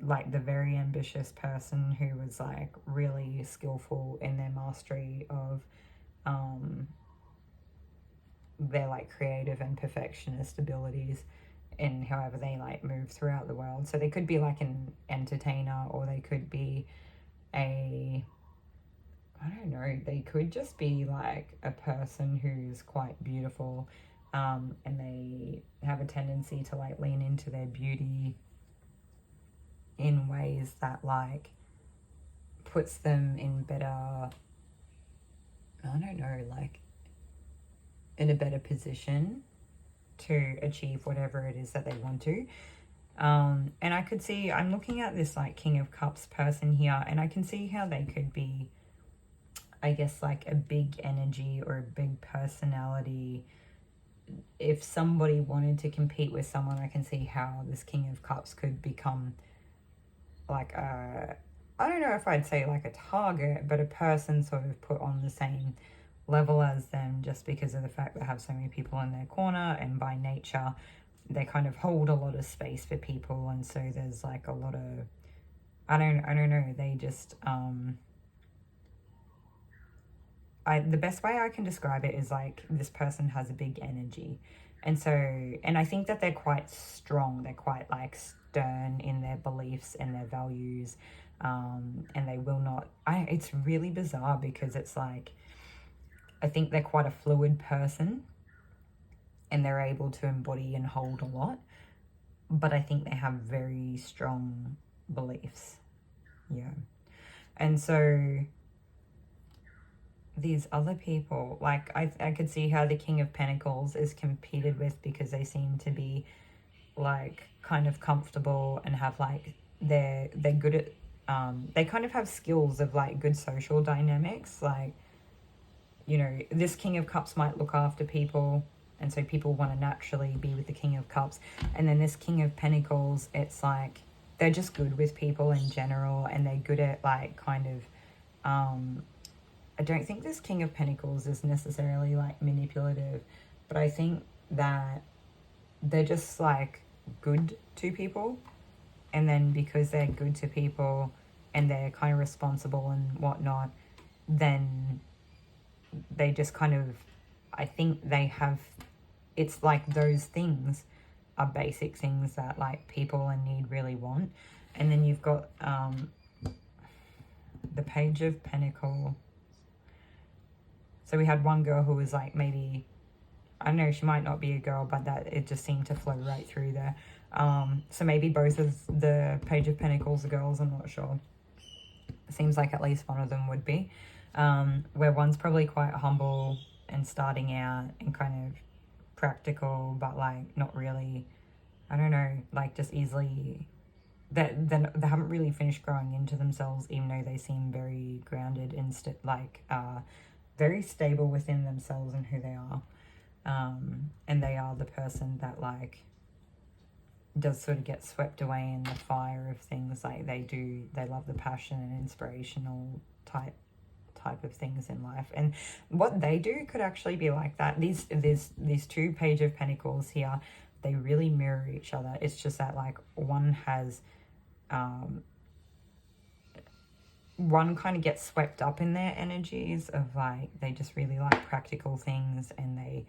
like the very ambitious person who was like really skillful in their mastery of their like creative and perfectionist abilities in however they like move throughout the world. So they could be like an entertainer, or they could be I don't know, they could just be like a person who's quite beautiful, and they have a tendency to like lean into their beauty in ways that like puts them in better, I don't know, like in a better position to achieve whatever it is that they want to. And I could see, I'm looking at this like King of Cups person here, and I can see how they could be, I guess, like a big energy or a big personality. If somebody wanted to compete with someone, I can see how this King of Cups could become like a, I don't know if I'd say like a target, but a person sort of put on the same level as them, just because of the fact they have so many people in their corner, and by nature they kind of hold a lot of space for people. And so there's like a lot of, I don't know, they just the best way I can describe it is like this person has a big energy. And so, and I think that they're quite strong, they're quite like stern in their beliefs and their values, and they will not, it's really bizarre because it's like I think they're quite a fluid person and they're able to embody and hold a lot. But I think they have very strong beliefs. Yeah. And so these other people, like I could see how the King of Pentacles is competed with because they seem to be like kind of comfortable and have like they're good at they kind of have skills of like good social dynamics. Like, you know, this King of Cups might look after people, and so people want to naturally be with the King of Cups. And then this King of Pentacles, it's like they're just good with people in general, and they're good at like kind of I don't think this King of Pentacles is necessarily like manipulative, but I think that they're just like good to people. And then because they're good to people and they're kind of responsible and whatnot, then they just kind of, I think they have, it's like those things are basic things that like people in need really want. And then you've got the Page of Pentacles. So we had one girl who was like maybe, I don't know, she might not be a girl, but that it just seemed to flow right through there. So maybe both of the Page of Pentacles are girls, I'm not sure. It seems like at least one of them would be. Where one's probably quite humble and starting out and kind of practical, but like not really, I don't know, like just easily, they haven't really finished growing into themselves, even though they seem very grounded and very stable within themselves and who they are. And they are the person that like does sort of get swept away in the fire of things. Like they love the passion and inspirational type of things in life, and what they do could actually be like that. These two Page of Pentacles here, they really mirror each other. It's just that like one has one kind of gets swept up in their energies of like they just really like practical things and they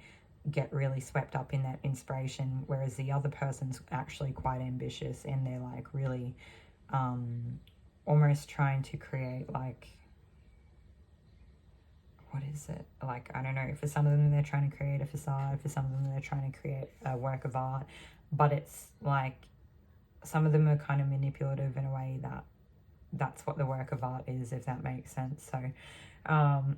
get really swept up in that inspiration, whereas the other person's actually quite ambitious and they're like really almost trying to create like, what is it, like, I don't know, for some of them they're trying to create a facade, for some of them they're trying to create a work of art, but it's like some of them are kind of manipulative in a way that that's what the work of art is, if that makes sense. So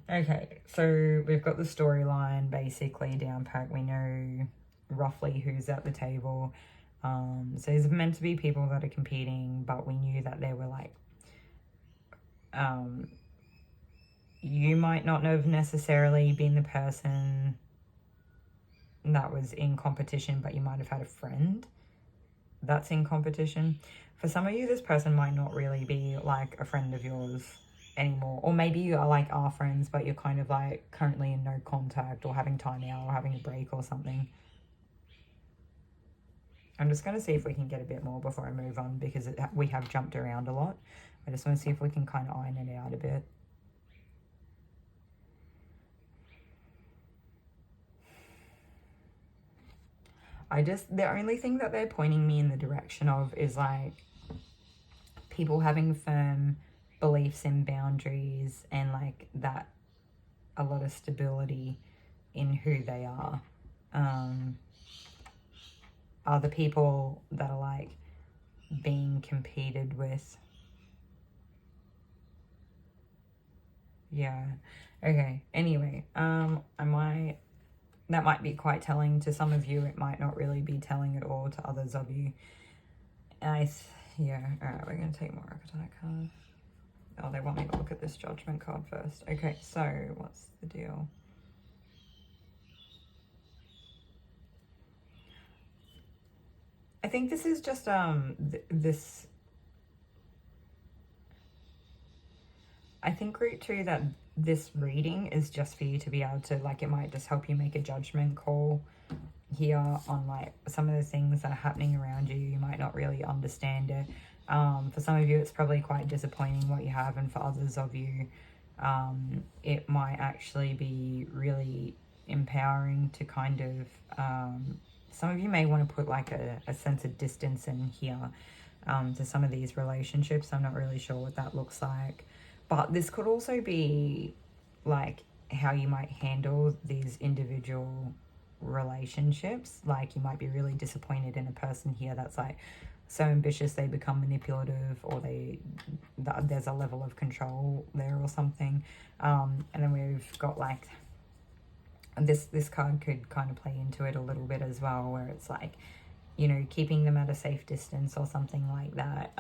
okay, so we've got the storyline basically down pat. We know roughly who's at the table. So there's meant to be people that are competing, but we knew that there were like you might not have necessarily been the person that was in competition, but you might have had a friend that's in competition. For some of you, this person might not really be like a friend of yours anymore, or maybe you are like are friends, but you're kind of like currently in no contact or having time out or having a break or something. I'm just going to see if we can get a bit more before I move on, because we have jumped around a lot. I just want to see if we can kind of iron it out a bit. The only thing that they're pointing me in the direction of is like people having firm beliefs and boundaries and like that, a lot of stability in who they are the people that are like being competed with. Yeah. Okay. Anyway, that might be quite telling to some of you. It might not really be telling at all to others of you. Yeah. All right, we're going to take more archetype cards. Oh, they want me to look at this judgment card first. Okay, so what's the deal? I think this is just this. I think root 2 that this reading is just for you to be able to, like, it might just help you make a judgment call here on like some of the things that are happening around you. You might not really understand it. For some of you it's probably quite disappointing what you have, and for others of you it might actually be really empowering to kind of some of you may want to put like a sense of distance in here to some of these relationships. I'm not really sure what that looks like, but this could also be like how you might handle these individual relationships. Like, you might be really disappointed in a person here that's like so ambitious they become manipulative, or there's a level of control there or something. And then we've got like this card could kind of play into it a little bit as well, where it's like, you know, keeping them at a safe distance or something like that.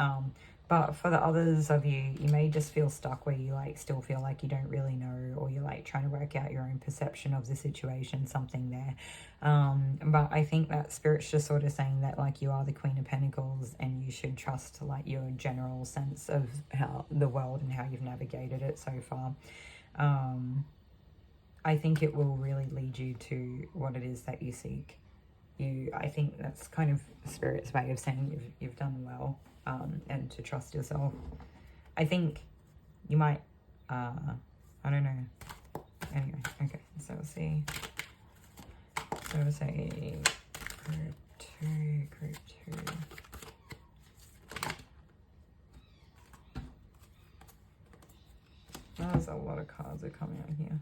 But for the others of you, you may just feel stuck where you like still feel like you don't really know, or you're like trying to work out your own perception of the situation, something there. But I think that Spirit's just sort of saying that like you are the Queen of Pentacles, and you should trust like your general sense of how the world and how you've navigated it so far. I think it will really lead you to what it is that you seek. I think that's kind of Spirit's way of saying you've done well, and to trust yourself. I think you might, I don't know. Anyway, okay, so we'll see. So we'll say group two. There's a lot of cards are coming out here.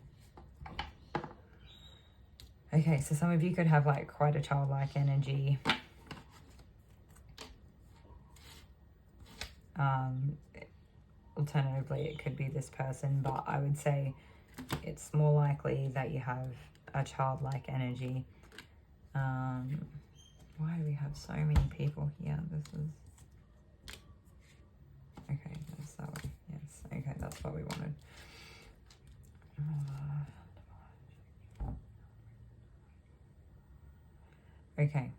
Okay, so some of you could have like quite a childlike energy. Alternatively, it could be this person, but I would say it's more likely that you have a childlike energy. Why do we have so many people here? This is... Okay, that's that way. Yes, okay, that's what we wanted. Okay.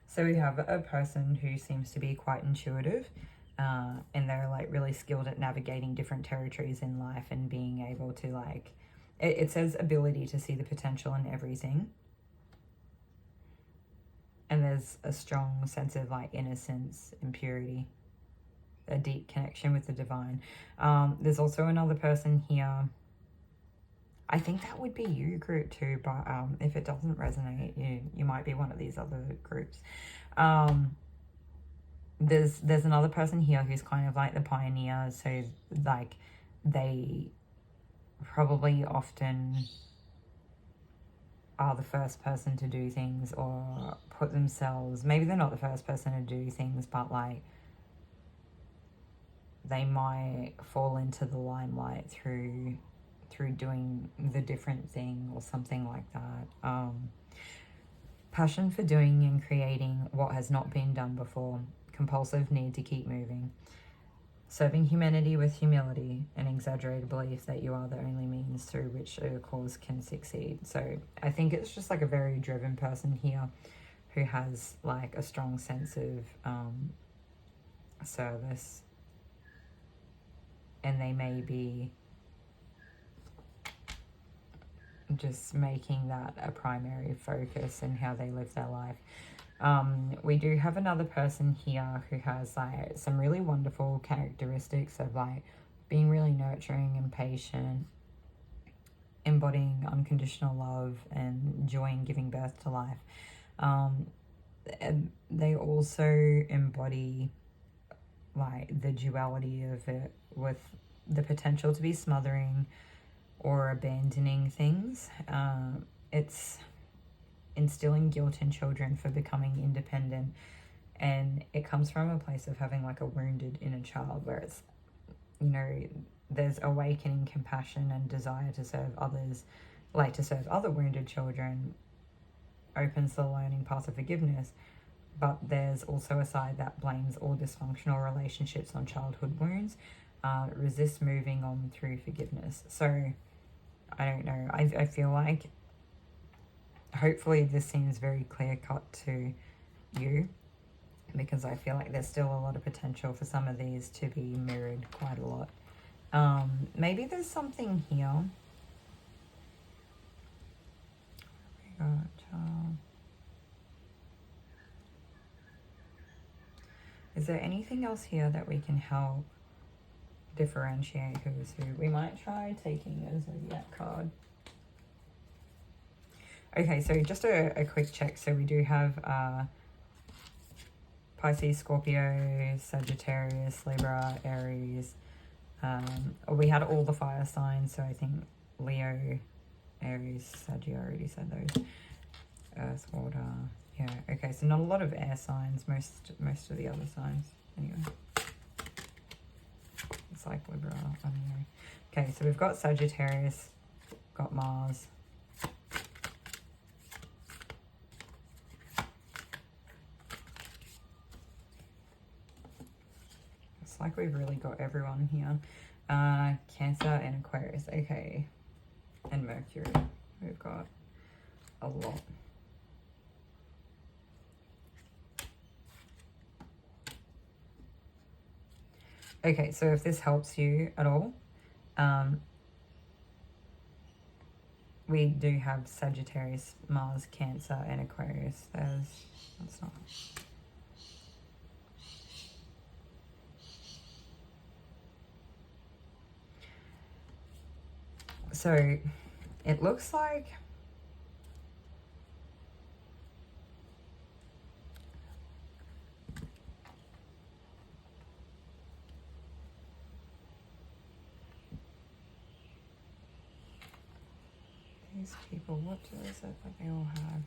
So we have a person who seems to be quite intuitive, and they're like really skilled at navigating different territories in life and being able to like, it says ability to see the potential in everything. And there's a strong sense of like innocence and purity, a deep connection with the divine. There's also another person here. I think that would be you, group two, but if it doesn't resonate, you might be one of these other groups. There's another person here who's kind of like the pioneer, so like they probably often are the first person to do things, or put themselves, maybe they're not the first person to do things, but like they might fall into the limelight through doing the different thing or something like that. Passion for doing and creating what has not been done before. Compulsive need to keep moving. Serving humanity with humility. An exaggerated belief that you are the only means through which a cause can succeed. So I think it's just like a very driven person here who has like a strong sense of service. And they may be just making that a primary focus in how they live their life. We do have another person here who has like some really wonderful characteristics of like being really nurturing and patient, embodying unconditional love and joy in giving birth to life. And they also embody like the duality of it, with the potential to be smothering or abandoning things. It's instilling guilt in children for becoming independent, and it comes from a place of having like a wounded inner child, where it's, you know, there's awakening compassion and desire to serve others, like to serve other wounded children, opens the learning path of forgiveness. But there's also a side that blames all dysfunctional relationships on childhood wounds, resists moving on through forgiveness. So I don't know, I feel like hopefully this seems very clear cut to you, because I feel like there's still a lot of potential for some of these to be mirrored quite a lot. Maybe there's something here. We got, is there anything else here that we can help differentiate who's who? We might try taking a zodiac card. Okay, so just a quick check. So we do have Pisces, Scorpio, Sagittarius, Libra, Aries. We had all the fire signs, so I think Leo, Aries, Sagittarius, I already said those. Earth, water. Yeah, okay, so not a lot of air signs, most of the other signs. Anyway. It's like Libra, I don't know. Okay, so we've got Sagittarius, got Mars. It's like we've really got everyone here. Cancer and Aquarius, okay. And Mercury, we've got a lot. Okay, so if this helps you at all, we do have Sagittarius, Mars, Cancer, and Aquarius. That's not. So it looks like these people, what is it that they all have?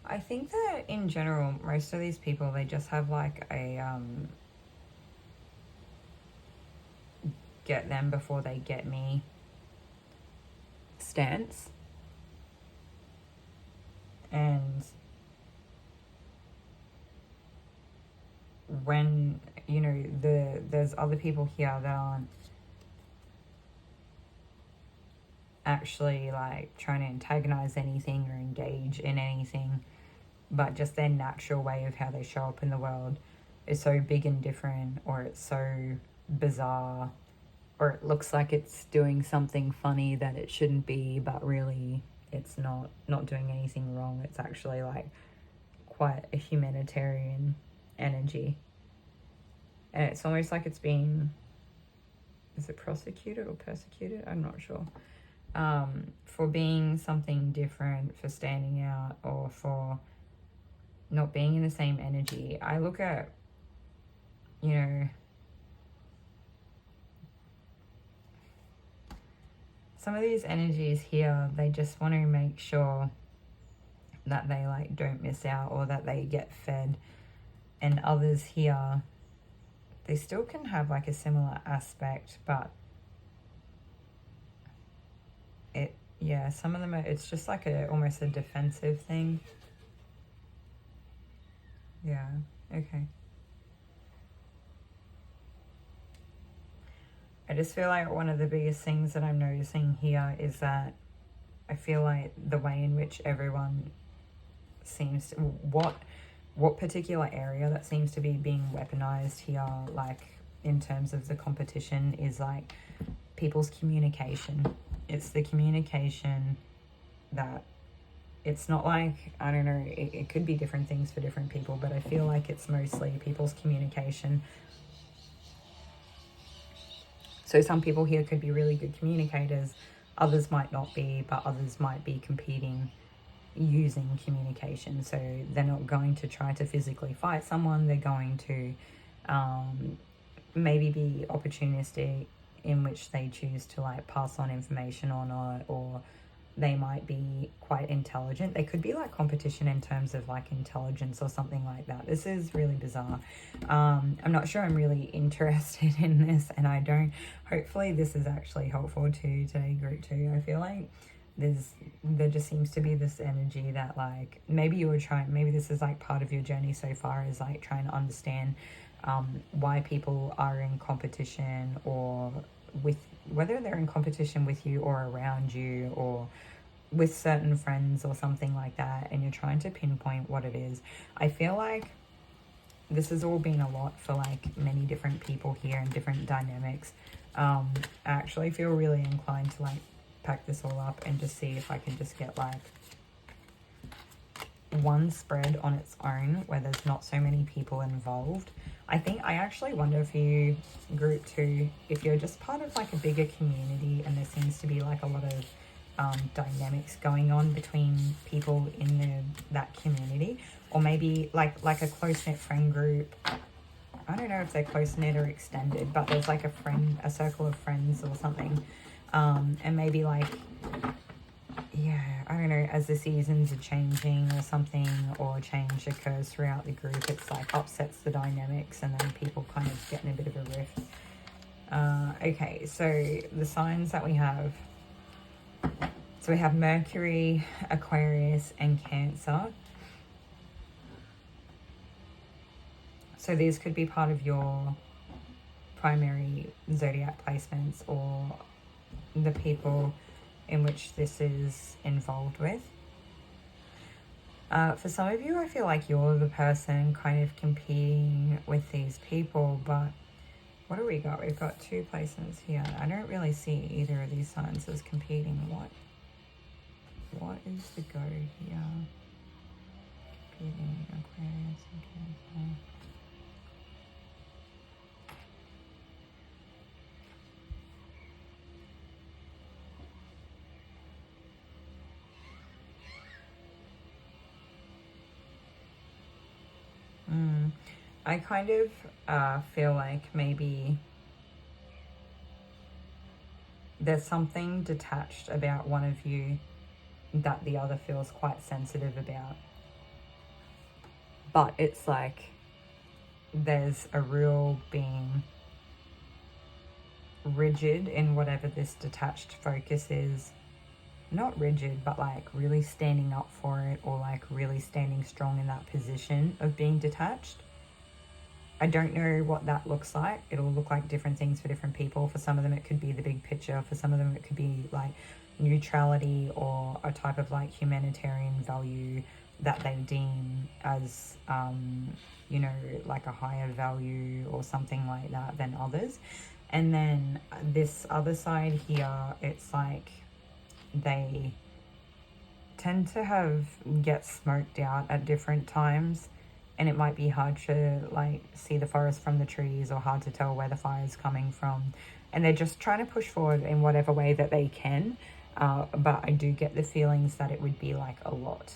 I think that in general, most of these people, they just have like a get them before they get me stance. And when, you know, there's other people here that aren't actually like trying to antagonize anything or engage in anything, but just their natural way of how they show up in the world is so big and different, or it's so bizarre, or it looks like it's doing something funny that it shouldn't be, but really it's not doing anything wrong. It's actually like quite a humanitarian energy, and it's almost like it's being, is it prosecuted or persecuted? I'm not sure. For being something different, for standing out, or for not being in the same energy. I look at, you know, some of these energies here, they just want to make sure that they like don't miss out, or that they get fed. And others here, they still can have like a similar aspect, but yeah, some of them are, it's just like almost a defensive thing. Yeah, okay. I just feel like one of the biggest things that I'm noticing here is that I feel like the way in which everyone seems to, what particular area that seems to be being weaponized here, like in terms of the competition, is like people's communication. It's the communication that, it's not like, I don't know, it could be different things for different people, but I feel like it's mostly people's communication. So some people here could be really good communicators, others might not be, but others might be competing using communication. So they're not going to try to physically fight someone, they're going to maybe be opportunistic in which they choose to like pass on information or not, or they might be quite intelligent. They could be like competition in terms of like intelligence or something like that. This is really bizarre. I'm not sure I'm really interested in this, and I don't, hopefully this is actually helpful to today group 2. I feel like there just seems to be this energy that like maybe this is like part of your journey so far, is like trying to understand why people are in competition, or with whether they're in competition with you or around you or with certain friends or something like that, and you're trying to pinpoint what it is. I feel like this has all been a lot for like many different people here and different dynamics. I actually feel really inclined to like pack this all up and just see if I can just get like one spread on its own where there's not so many people involved. I actually wonder for you, group 2, if you're just part of like a bigger community and there seems to be like a lot of dynamics going on between people in that community, or maybe like a close-knit friend group. I don't know if they're close-knit or extended, but there's like a circle of friends or something, and maybe like, yeah, I don't know, as the seasons are changing or something, or change occurs throughout the group, it's like upsets the dynamics and then people kind of get in a bit of a rift. Okay, so the signs that we have. So we have Mercury, Aquarius, and Cancer. So these could be part of your primary zodiac placements or the people in which this is involved with. For some of you, I feel like you're the person kind of competing with these people, but what do we got? We've got 2 placements here. I don't really see either of these signs as competing. What is the go here? Competing, Aquarius, and Cancer. I kind of feel like maybe there's something detached about one of you that the other feels quite sensitive about. But it's like there's a real being rigid in whatever this detached focus is. Not rigid, but like really standing up for it, or like really standing strong in that position of being detached. I don't know what that looks like. It'll look like different things for different people. For some of them, it could be the big picture. For some of them, it could be like neutrality or a type of like humanitarian value that they deem as, you know, like a higher value or something like that than others. And then this other side here, it's like they tend to get smoked out at different times, and it might be hard to like see the forest from the trees, or hard to tell where the fire is coming from, and they're just trying to push forward in whatever way that they can, but I do get the feelings that it would be like a lot,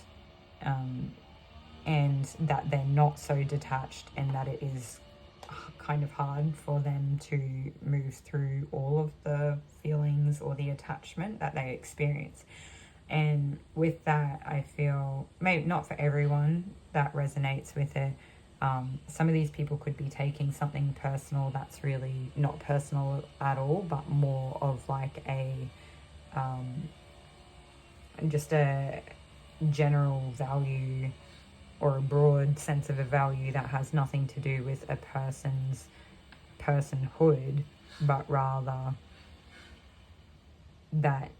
and that they're not so detached, and that it is kind of hard for them to move through all of the feelings or the attachment that they experience. And with that, I feel, maybe not for everyone that resonates with it, some of these people could be taking something personal that's really not personal at all, but more of like a just a general value or a broad sense of a value that has nothing to do with a person's personhood, but rather that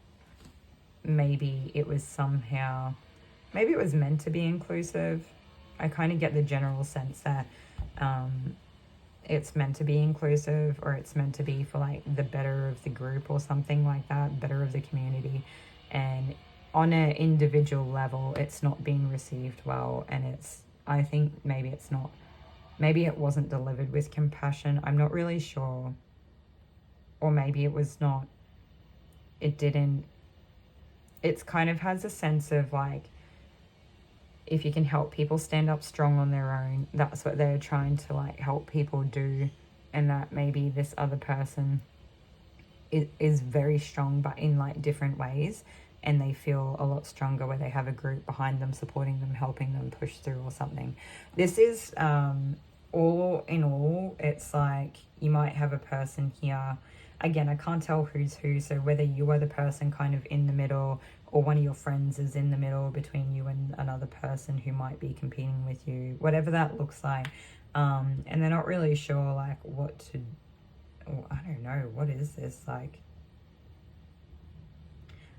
maybe it was meant to be inclusive. I kind of get the general sense that it's meant to be inclusive, or it's meant to be for like the better of the group or something like that, better of the community. And on an individual level, it's not being received well, and I think maybe it wasn't delivered with compassion. I'm not really sure. Or maybe it didn't. It's kind of has a sense of like, if you can help people stand up strong on their own, that's what they're trying to like help people do. And that maybe this other person is very strong, but in like different ways, and they feel a lot stronger where they have a group behind them, supporting them, helping them push through or something. This is all in all, it's like you might have a person here. Again, I can't tell who's who, so whether you are the person kind of in the middle, or one of your friends is in the middle between you and another person who might be competing with you, whatever that looks like, and they're not really sure like what to, or I don't know, what is this like?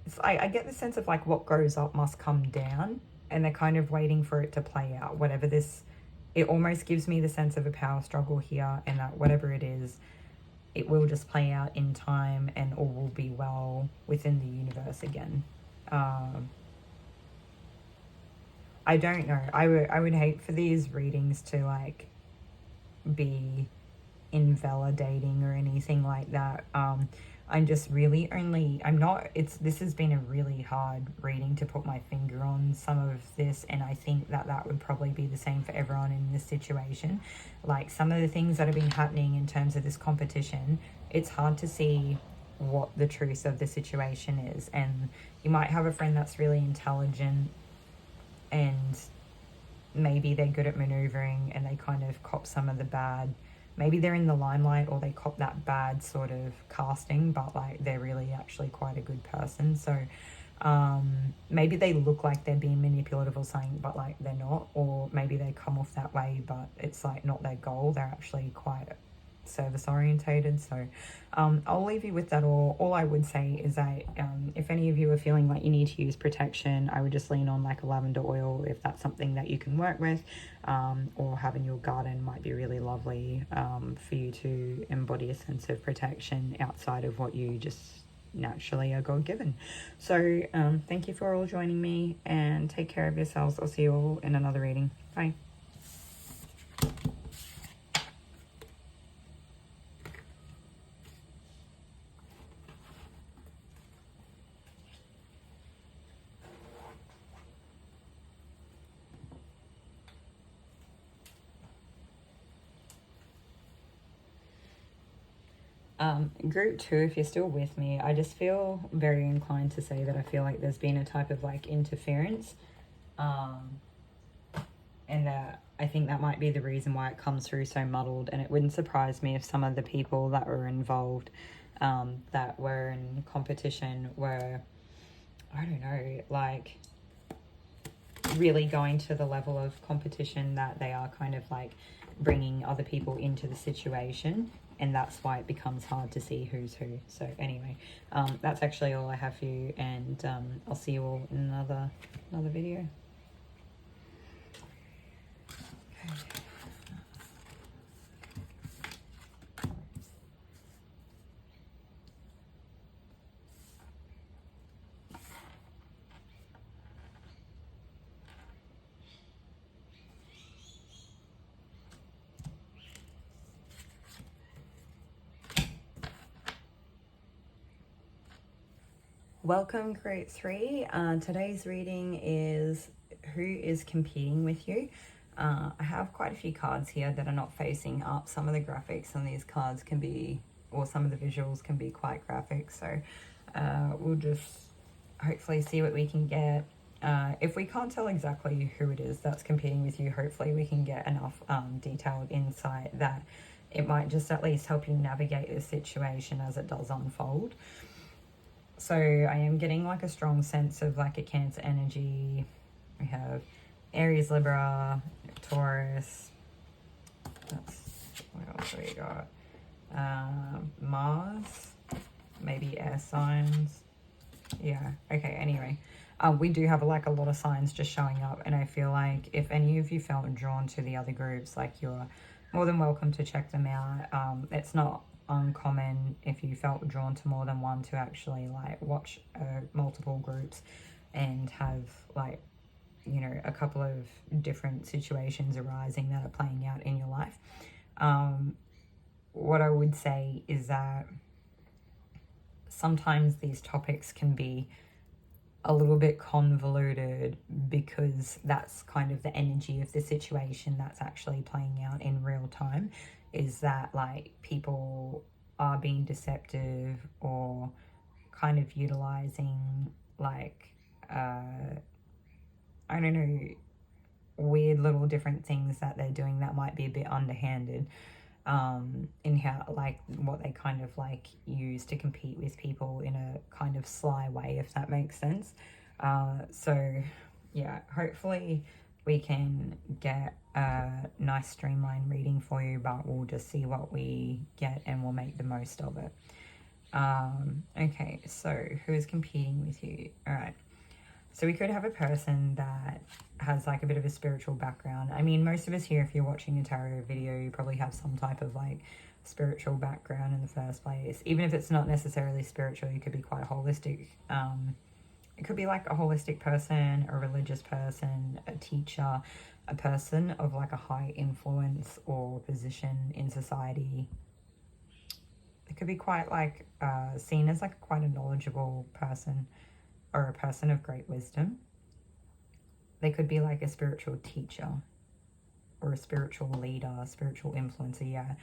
It's like, I get the sense of like what goes up must come down, and they're kind of waiting for it to play out, whatever this, it almost gives me the sense of a power struggle here, and that whatever it is, it will just play out in time, and all will be well within the universe again. I don't know. I would hate for these readings to like be invalidating or anything like that. I'm just really only, I'm not, this has been a really hard reading to put my finger on some of this, and I think that that would probably be the same for everyone in this situation. Like some of the things that have been happening in terms of this competition, it's hard to see what the truth of the situation is. And you might have a friend that's really intelligent and maybe they're good at maneuvering and they kind of cop some of the bad, maybe they're in the limelight or they cop that bad sort of casting, but like they're really actually quite a good person. So maybe they look like they're being manipulative or something, but like they're not, or maybe they come off that way but it's like not their goal, they're actually quite service orientated. So I'll leave you with that. All I would say is that if any of you are feeling like you need to use protection, I would just lean on like a lavender oil if that's something that you can work with, or have in your garden might be really lovely for you to embody a sense of protection outside of what you just naturally are God given. So thank you for all joining me, and take care of yourselves. I'll see you all in another reading. Bye. Group 2, if you're still with me, I just feel very inclined to say that I feel like there's been a type of like interference, and that I think that might be the reason why it comes through so muddled. And it wouldn't surprise me if some of the people that were involved, that were in competition, were, I don't know, like really going to the level of competition that they are kind of like bringing other people into the situation, and that's why it becomes hard to see who's who. So anyway, that's actually all I have for you, and I'll see you all in another video. Okay. Welcome, Group 3. Today's reading is who is competing with you. I have quite a few cards here that are not facing up. Some of the graphics on these cards can be, or some of the visuals can be quite graphic. So we'll just hopefully see what we can get. If we can't tell exactly who it is that's competing with you, hopefully we can get enough detailed insight that it might just at least help you navigate the situation as it does unfold. So I am getting like a strong sense of like a Cancer energy. We have Aries, Libra, Taurus. That's, what else do we got? Mars, maybe air signs. Yeah, okay, anyway. We do have like a lot of signs just showing up, and I feel like if any of you felt drawn to the other groups, like you're more than welcome to check them out. It's not uncommon if you felt drawn to more than one to actually like watch multiple groups and have like, you know, a couple of different situations arising that are playing out in your life. What I would say is that sometimes these topics can be a little bit convoluted because that's kind of the energy of the situation that's actually playing out in real time, is that like people are being deceptive or kind of utilizing like I don't know, weird little different things that they're doing that might be a bit underhanded, in how like what they kind of like use to compete with people in a kind of sly way, if that makes sense. So yeah, hopefully we can get a nice streamlined reading for you, but we'll just see what we get and we'll make the most of it. Okay, so who is competing with you? All right. So we could have a person that has like a bit of a spiritual background. I mean, most of us here, if you're watching a tarot video, you probably have some type of like spiritual background in the first place. Even if it's not necessarily spiritual, you could be quite holistic It could be like a holistic person, a religious person, a teacher, a person of like a high influence or position in society. It could be quite like seen as like quite a knowledgeable person or a person of great wisdom. They could be like a spiritual teacher or a spiritual leader, a spiritual influencer, yeah.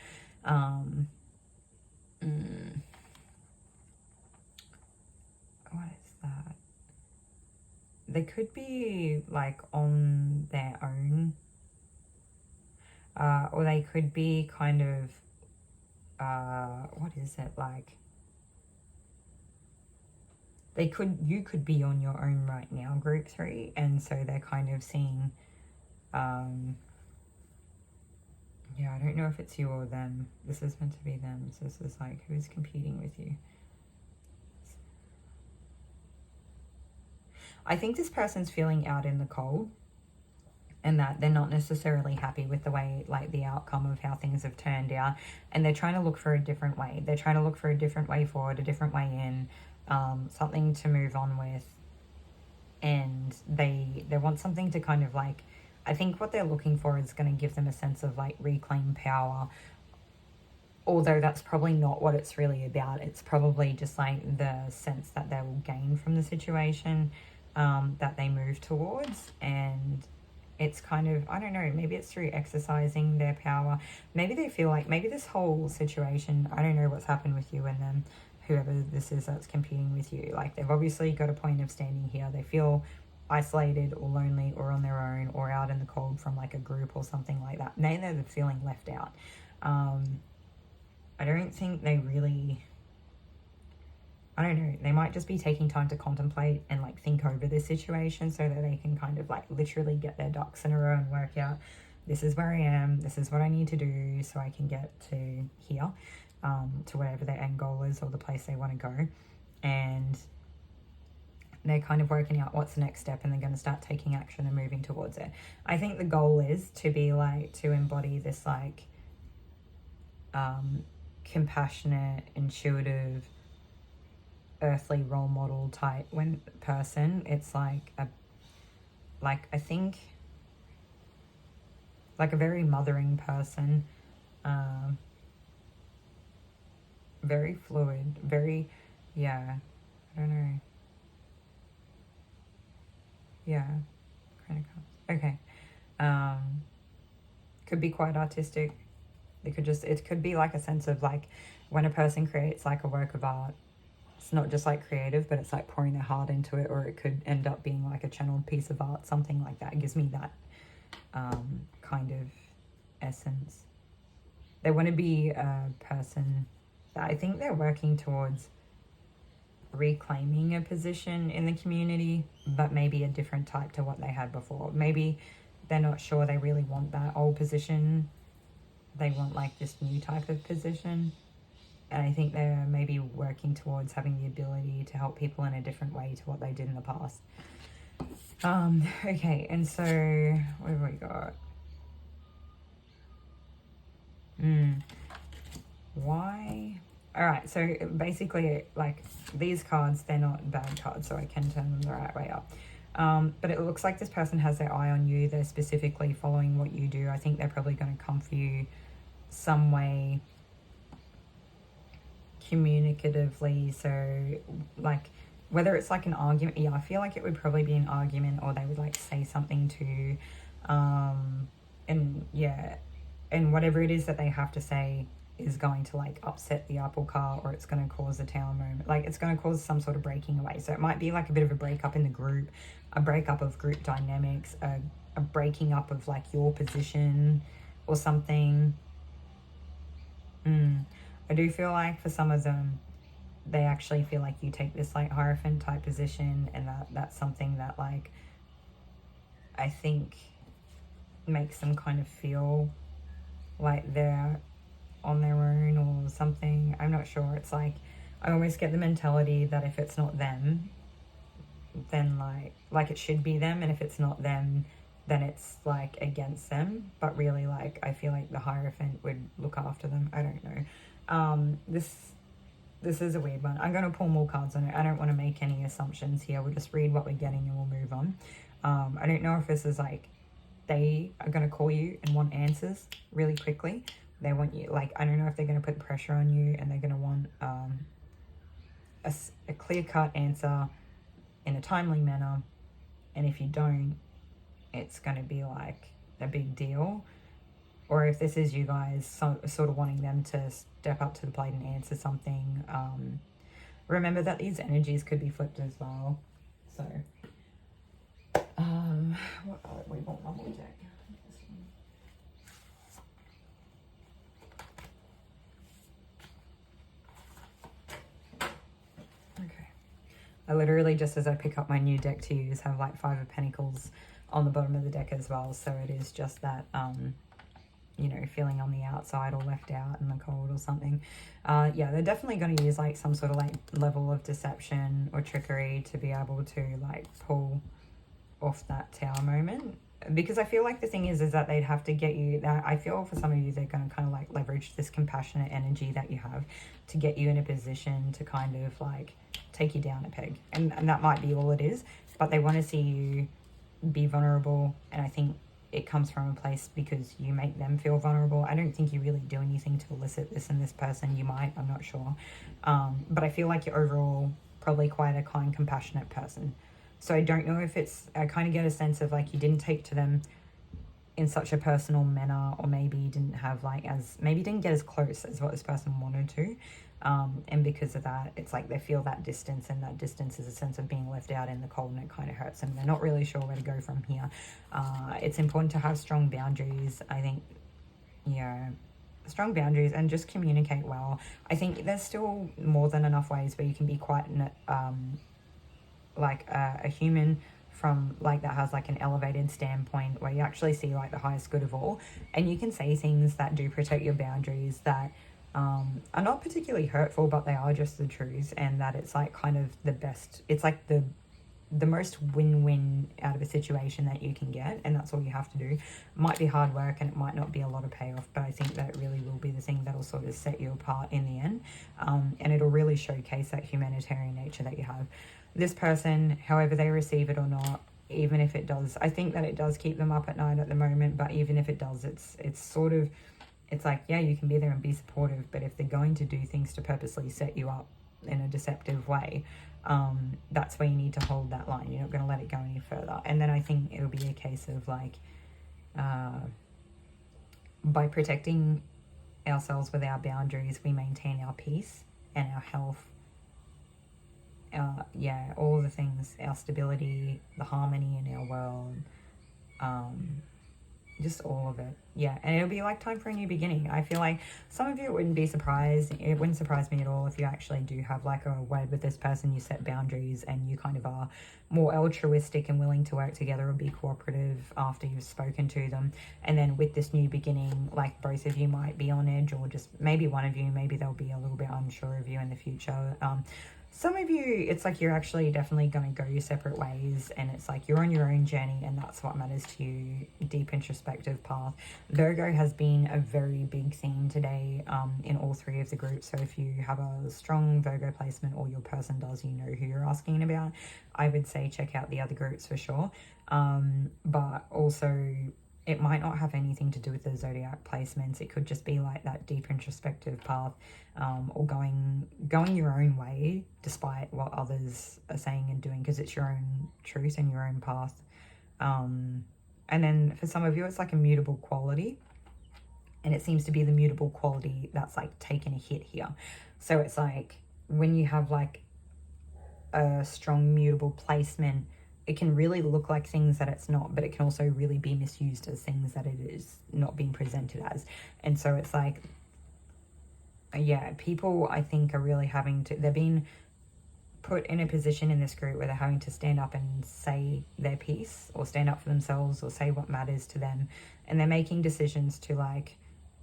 What is that? They could be like on their own, or they could be kind of, what is it like? You could be on your own right now, group 3, and so they're kind of seeing, yeah, I don't know if it's you or them. This is meant to be them, so this is like, who's competing with you? I think this person's feeling out in the cold, and that they're not necessarily happy with the way, like the outcome of how things have turned out, and they're trying to look for a different way. They're trying to look for a different way forward, a different way in, something to move on with, and they want something to kind of like, I think what they're looking for is going to give them a sense of like reclaim power, although that's probably not what it's really about. It's probably just like the sense that they will gain from the situation, that they move towards. And it's kind of, I don't know, maybe it's through exercising their power. Maybe they feel like, maybe this whole situation, I don't know what's happened with you and them, whoever this is that's competing with you. Like, they've obviously got a point of standing here. They feel isolated or lonely or on their own or out in the cold from like a group or something like that. Maybe they're feeling left out. I don't think they really, I don't know, they might just be taking time to contemplate and like think over this situation so that they can kind of like literally get their ducks in a row and work out, this is where I am, this is what I need to do so I can get to here, to whatever their end goal is or the place they want to go. And they're kind of working out what's the next step, and they're going to start taking action and moving towards it. I think the goal is to be like, to embody this like compassionate, intuitive, earthly role model type person. It's like I think like a very mothering person, very fluid, very, yeah, I don't know, yeah, kind of comes. Okay. Could be quite artistic. It could be like a sense of like when a person creates like a work of art, it's not just like creative, but it's like pouring their heart into it, or it could end up being like a channeled piece of art, something like that. It gives me that kind of essence. They want to be a person that I think they're working towards reclaiming a position in the community, but maybe a different type to what they had before. Maybe they're not sure they really want that old position. They want like this new type of position. And I think they're maybe working towards having the ability to help people in a different way to what they did in the past. Okay, and so what have we got? Why? All right, so basically, like, these cards, they're not bad cards, so I can turn them the right way up. But it looks like this person has their eye on you. They're specifically following what you do. I think they're probably going to come for you some way communicatively. So, like, whether it's like an argument, yeah, I feel like it would probably be an argument, or they would like say something to, and yeah, and whatever it is that they have to say is going to like upset the apple cart, or it's going to cause a tower moment. Like, it's going to cause some sort of breaking away. So it might be like a bit of a breakup in the group, a breakup of group dynamics, a breaking up of like your position or something. I do feel like for some of them, they actually feel like you take this like Hierophant type position, and that's something that like I think makes them kind of feel like they're on their own or something. I'm not sure. It's like I almost get the mentality that if it's not them, then like it should be them, and if it's not them, then it's like against them. But really, like, I feel like the Hierophant would look after them. I don't know. This is a weird one. I'm going to pull more cards on it. I don't want to make any assumptions here. We'll just read what we're getting and we'll move on. I don't know if this is like they are going to call you and want answers really quickly. They want you, like, I don't know if they're going to put pressure on you and they're going to want a clear-cut answer in a timely manner. And if you don't, it's going to be like a big deal. Or if this is you guys sort of wanting them to step up to the plate and answer something, remember that these energies could be flipped as well. So, we want one more deck. Okay. I literally, just as I pick up my new deck to use, have like 5 of Pentacles on the bottom of the deck as well. So it is just that, you know, feeling on the outside or left out in the cold or something. Yeah, they're definitely going to use like some sort of like level of deception or trickery to be able to like pull off that Tower moment. Because I feel like the thing is that they'd have to get you, I feel for some of you, they're going to kind of like leverage this compassionate energy that you have to get you in a position to kind of like take you down a peg. And that might be all it is, but they want to see you be vulnerable. And I think it comes from a place because you make them feel vulnerable. I don't think you really do anything to elicit this in this person. You might, I'm not sure. But I feel like you're overall probably quite a kind, compassionate person. So I don't know if it's, I kind of get a sense of like you didn't take to them in such a personal manner, or maybe you didn't have like maybe you didn't get as close as what this person wanted to. And because of that, it's like they feel that distance, and that distance is a sense of being left out in the cold, and it kind of hurts them. They're not really sure where to go from here. It's important to have strong boundaries. I think, yeah, strong boundaries and just communicate well. I think there's still more than enough ways where you can be quite like a human from like that has like an elevated standpoint where you actually see like the highest good of all, and you can say things that do protect your boundaries that are not particularly hurtful, but they are just the truth, and that it's like kind of the best, it's like the most win-win out of a situation that you can get, and that's all you have to do. It might be hard work and it might not be a lot of payoff, but I think that it really will be the thing that'll sort of set you apart in the end, and it'll really showcase that humanitarian nature that you have. This person, however they receive it or not, even if it does, I think that it does keep them up at night at the moment, but even if it does, it's sort of, it's like, yeah, you can be there and be supportive, but if they're going to do things to purposely set you up in a deceptive way, that's where you need to hold that line. You're not going to let it go any further. And then I think it'll be a case of like, by protecting ourselves with our boundaries, we maintain our peace and our health. Yeah, all the things, our stability, the harmony in our world, just all of it. Yeah, and it'll be like time for a new beginning. I feel like some of you, it wouldn't surprise me at all if you actually do have like a word with this person, you set boundaries and you kind of are more altruistic and willing to work together or be cooperative after you've spoken to them. And then with this new beginning, like both of you might be on edge, or just maybe one of you, maybe they'll be a little bit unsure of you in the future. Some of you, it's like you're actually definitely going to go your separate ways, and it's like you're on your own journey, and that's what matters to you, deep introspective path. Virgo has been a very big theme today in all 3 of the groups, so if you have a strong Virgo placement, or your person does, you know who you're asking about, I would say check out the other groups for sure. But also, it might not have anything to do with the zodiac placements. It could just be like that deep introspective path, or going your own way despite what others are saying and doing, because it's your own truth and your own path. And then for some of you, it's like a mutable quality, and it seems to be the mutable quality that's like taken a hit here. So it's like when you have like a strong mutable placement, it can really look like things that it's not, but it can also really be misused as things that it is not being presented as. And so it's like, yeah, people I think are really having to, they're being put in a position in this group where they're having to stand up and say their piece, or stand up for themselves, or say what matters to them. And they're making decisions to like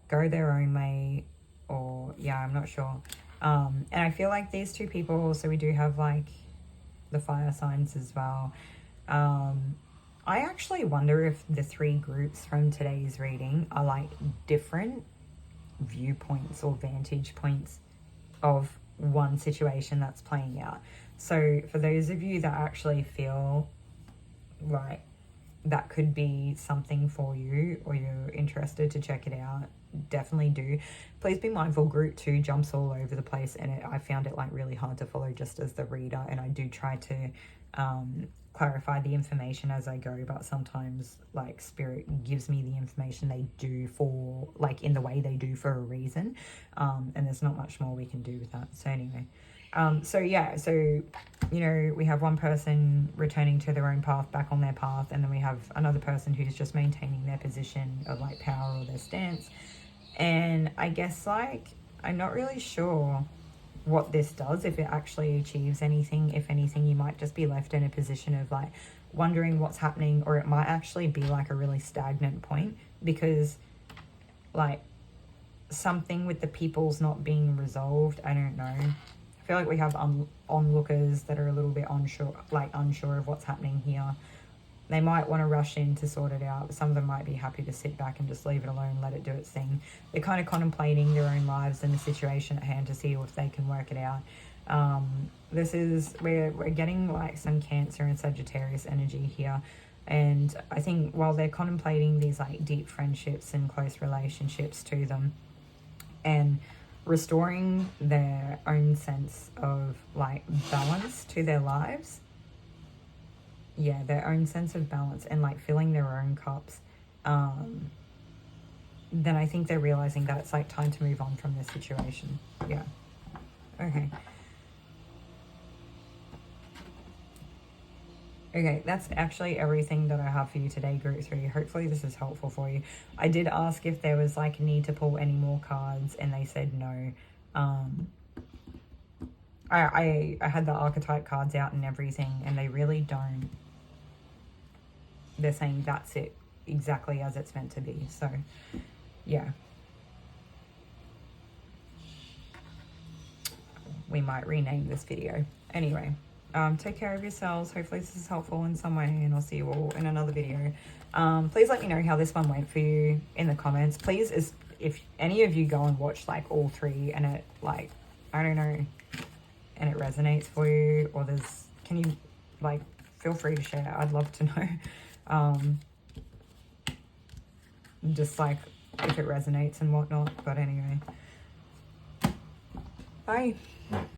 go their own way, or yeah, I'm not sure. And I feel like these 2 people, so we do have like the fire signs as well. I actually wonder if the 3 groups from today's reading are like different viewpoints or vantage points of one situation that's playing out. So for those of you that actually feel like that could be something for you, or you're interested to check it out, definitely do. Please be mindful, group 2 jumps all over the place, and I found it like really hard to follow just as the reader, and I do try to clarify the information as I go, but sometimes like spirit gives me the information they do for like in the way they do for a reason, and there's not much more we can do with that. So anyway, so yeah, so you know, we have one person returning to their own path, back on their path, and then we have another person who's just maintaining their position of like power or their stance. And I guess like I'm not really sure what this does, if it actually achieves anything. If anything, you might just be left in a position of like wondering what's happening, or it might actually be like a really stagnant point, because like something with the people's not being resolved. I don't know. I feel like we have onlookers that are a little bit unsure of what's happening here. They might want to rush in to sort it out. Some of them might be happy to sit back and just leave it alone, let it do its thing. They're kind of contemplating their own lives and the situation at hand to see if they can work it out. This is, we're getting like some Cancer and Sagittarius energy here. And I think while they're contemplating these like deep friendships and close relationships to them, and restoring their own sense of like balance to their lives, yeah, their own sense of balance, and like filling their own cups, then I think they're realizing that it's like time to move on from this situation. Yeah. Okay, that's actually everything that I have for you today, group 3. Hopefully this is helpful for you. I did ask if there was like a need to pull any more cards, and they said no. I had the archetype cards out and everything, and they really don't. They're saying that's it, exactly as it's meant to be. So yeah, we might rename this video. Anyway, take care of yourselves. Hopefully this is helpful in some way, and I'll see you all in another video. Please let me know how this one went for you in the comments. Please, if any of you go and watch like all 3 and it like, I don't know, and it resonates for you, or can you like, feel free to share. I'd love to know. Just like if it resonates and whatnot. But anyway, bye.